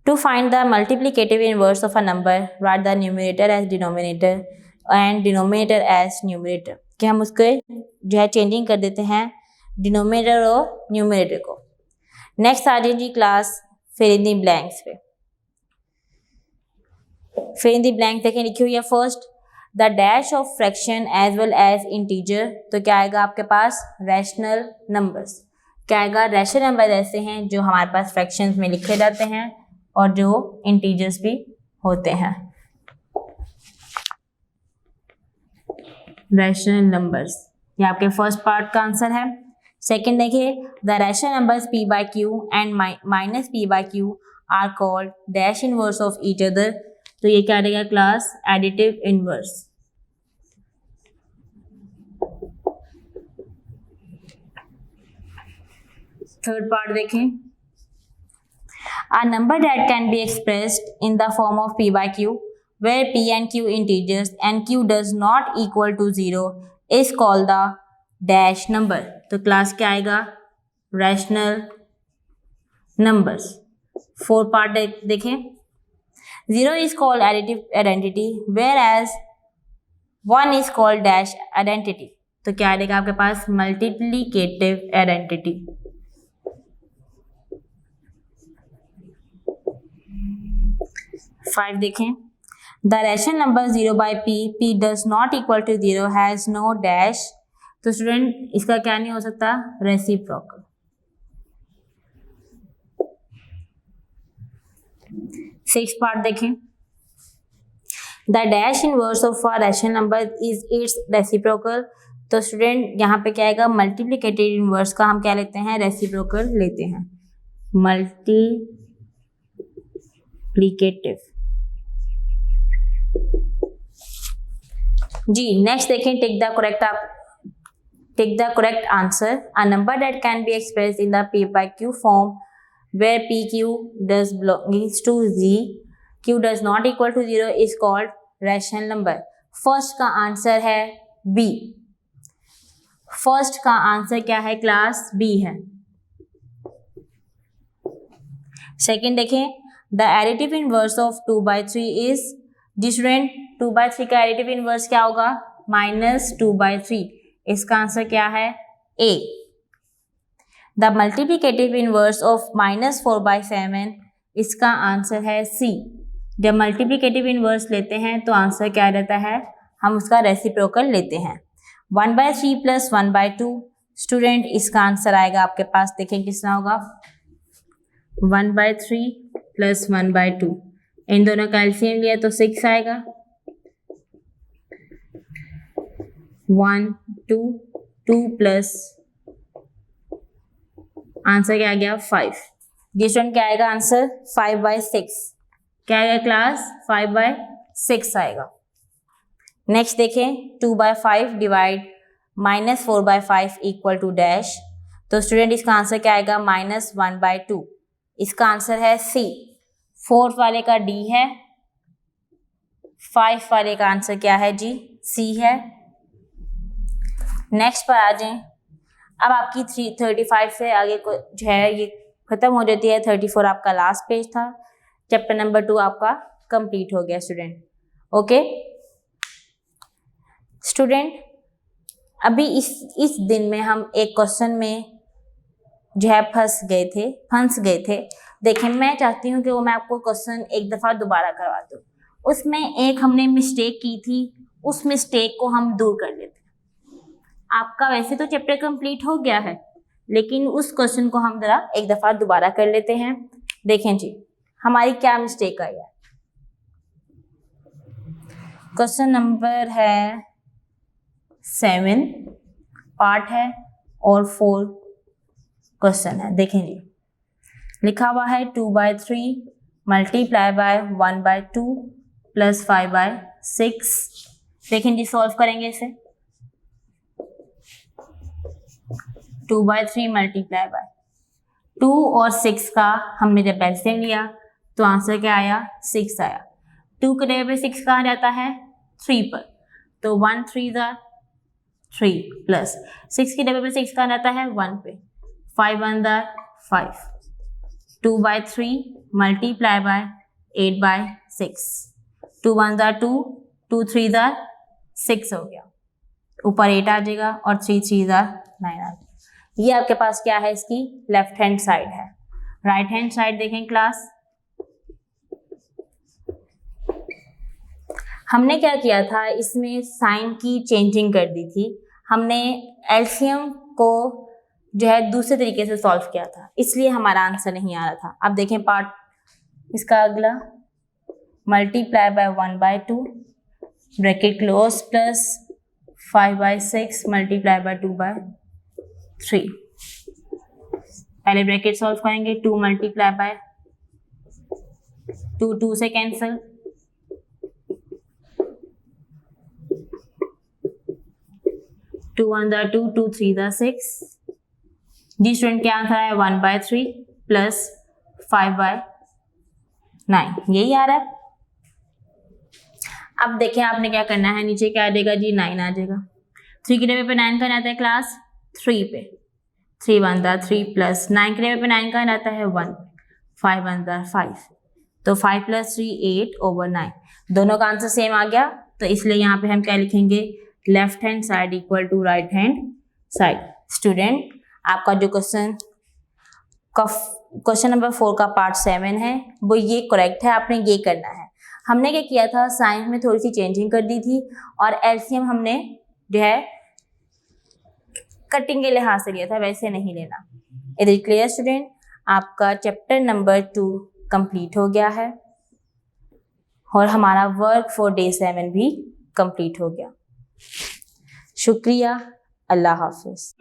To find the multiplicative inverse of a number, write the numerator as denominator and denominator as numerator. कि हम उसके जो है चेंजिंग कर देते हैं डिनोमिनेटर और न्यूमरेटर को. नेक्स्ट आ जाए जी class fill in the blanks पे. फिल इन द ब्लैंक देखें लिखी हुई है first the dash of fraction as well as integer. तो क्या आएगा आपके पास रैशनल नंबर्स. क्या आएगा रैशनल नंबर ऐसे हैं जो हमारे पास फ्रैक्शंस में लिखे जाते हैं और जो इंटीजर्स भी होते हैं. रैशनल नंबर्स ये आपके फर्स्ट पार्ट का आंसर है. सेकंड देखिए the rational numbers p by q and minus p by q are called dash inverse of each other. तो ये क्या रहेगा class additive inverse. Third part देखें a number that can be expressed in the form of p by q where p and q integers and q does not equal to 0 is called the dash number. तो क्लास क्या आएगा रैशनल नंबर्स. फोर पार्ट देखें 0 is called additive identity whereas 1 is called dash identity. तो क्या आएगा आपके पास मल्टीप्लिकेटिव आइडेंटिटी. 5 देखें the rational number 0 by p does not equal to 0 has no dash. तो स्टूडेंट इसका क्या नहीं हो सकता रेसिप्रोकल. 6 पार्ट देखें the dash inverse of a rational number is its reciprocal. तो स्टूडेंट यहाँ पे क्या आएगा मल्टीप्लिकेटिव इनवर्स का हम क्या लेते हैं रेसिप्रोकल लेते हैं. मल्टीप्लिकेटिव जी. नेक्स्ट देखें take the correct answer. A number that can be expressed in the p by q form where p q does belongs to z q does not equal to 0 is called rational number. First का आंसर है b. फर्स्ट का आंसर क्या है क्लास b है. सेकेंड देखें the additive inverse of 2 by 3 is different. 2 by 3 का एडिटिव इनवर्स क्या होगा -2 by 3. इसका आंसर क्या है A. The multiplicative inverse of -4 by 7 इसका आंसर है C. जब मल्टीप्लिकेटिव इनवर्स लेते हैं तो आंसर क्या रहता है हम उसका रेसिप्रोकल लेते हैं. 1 by 3 प्लस 1 by 2 स्टूडेंट इसका आंसर आएगा आपके पास देखें कितना होगा 1 by 3 प्लस 1 by 2. इन दोनों का एलसीएम लिया तो 6 आएगा. 1 2 2 प्लस आंसर क्या आ गया 5. डिस्टेंस क्या आएगा आंसर 5 by 6. क्या आएगा क्लास 5 by 6 आएगा. नेक्स्ट देखें 2 by 5 divide -4 by 5 equal to dash. तो स्टूडेंट इसका आंसर क्या आएगा -1 by 2. इसका आंसर है C. 4 वाले का D है. 5 वाले का आंसर क्या है जी C है. नेक्स्ट पर आ जाएं. अब आपकी 35 से आगे को जो है ये खत्म हो जाती है. 34 आपका लास्ट पेज था. चैप्टर नंबर 2 आपका कंप्लीट हो गया स्टूडेंट. ओके स्टूडेंट अभी इस दिन में हम एक क्वेश्चन में जो है फंस गए थे. देखें मैं चाहती हूँ कि वो मैं आपको क्वेश्चन एक दफ़ा दोबारा करवा दूँ. उसमें एक हमने मिस्टेक की थी उस मिस्टेक को हम दूर कर लेते हैं. आपका वैसे तो चैप्टर कंप्लीट हो गया है लेकिन उस क्वेश्चन को हम जरा एक दफ़ा दोबारा कर लेते हैं. देखें जी हमारी क्या मिस्टेक आई है. क्वेश्चन नंबर है 7 पार्ट है और 4 क्वेश्चन है. देखें जी लिखा हुआ है 2 by 3 multiply by 1 by 2 plus 5 by 6. देखें जी सॉल्व करेंगे इसे. 2 by 3 मल्टीप्लाई बाय 2 और 6 का हमने जब एलसीएम लिया तो आंसर क्या आया 6 आया. 2 के जगह पे 6 कहाँ जाता है 3 पर. तो 1 3 3 प्लस 6 की जगह पे 6 कहाँ जाता है 1 पे. 5 1 5. 2/3 मल्टीप्लाई बाय 8/6, 2 1 2, 2 3 6 हो गया, ऊपर 8 आ जाएगा और 3 3 9 आ जाएगा। ये आपके पास क्या है, इसकी लेफ्ट हैंड साइड है। राइट हैंड साइड देखें क्लास, हमने क्या किया था, इसमें साइन की चेंजिंग कर दी थी। हमने एलसीएम को जो है दूसरे तरीके से सॉल्व किया था, इसलिए हमारा आंसर नहीं आ रहा था। अब देखें पार्ट इसका अगला, multiply by 1/2 bracket close plus 5/6 multiply bye 2/3। पहले ब्रैकेट सॉल्व करेंगे, 2 मल्टीप्लाई बाय 2, 2 से कैंसिल, 2 1 2, 2 3 6। जी स्टूडेंट क्या आंसर है, 1/3 प्लस 5/9, यही आ रहा है। अब देखें आपने क्या करना है, नीचे क्या आ जाएगा जी, 9 आ जाएगा। 3 के डबे पे 9 का आता है क्लास 3 पे, 3 1 3 प्लस 9 के डबे पे 9 का आता है 1, 5 1 5, तो 5 + 3 8/9। दोनों का आंसर सेम आ गया, तो इसलिए यहाँ पे हम क्या लिखेंगे, left hand side equal to right hand side. Student आपका जो क्वेश्चन नंबर 4 का पार्ट 7 है वो ये करेक्ट है, आपने ये करना है। हमने क्या किया था, साइंस में थोड़ी सी चेंजिंग कर दी थी और एलसीएम हमने जो है कटिंग के लिहाज से लिया था, वैसे नहीं लेना। इट इज क्लियर स्टूडेंट, आपका चैप्टर नंबर 2 कंप्लीट हो गया है और हमारा वर्क फॉर डे 7 भी कंप्लीट हो गया। शुक्रिया, अल्लाह हाफिज।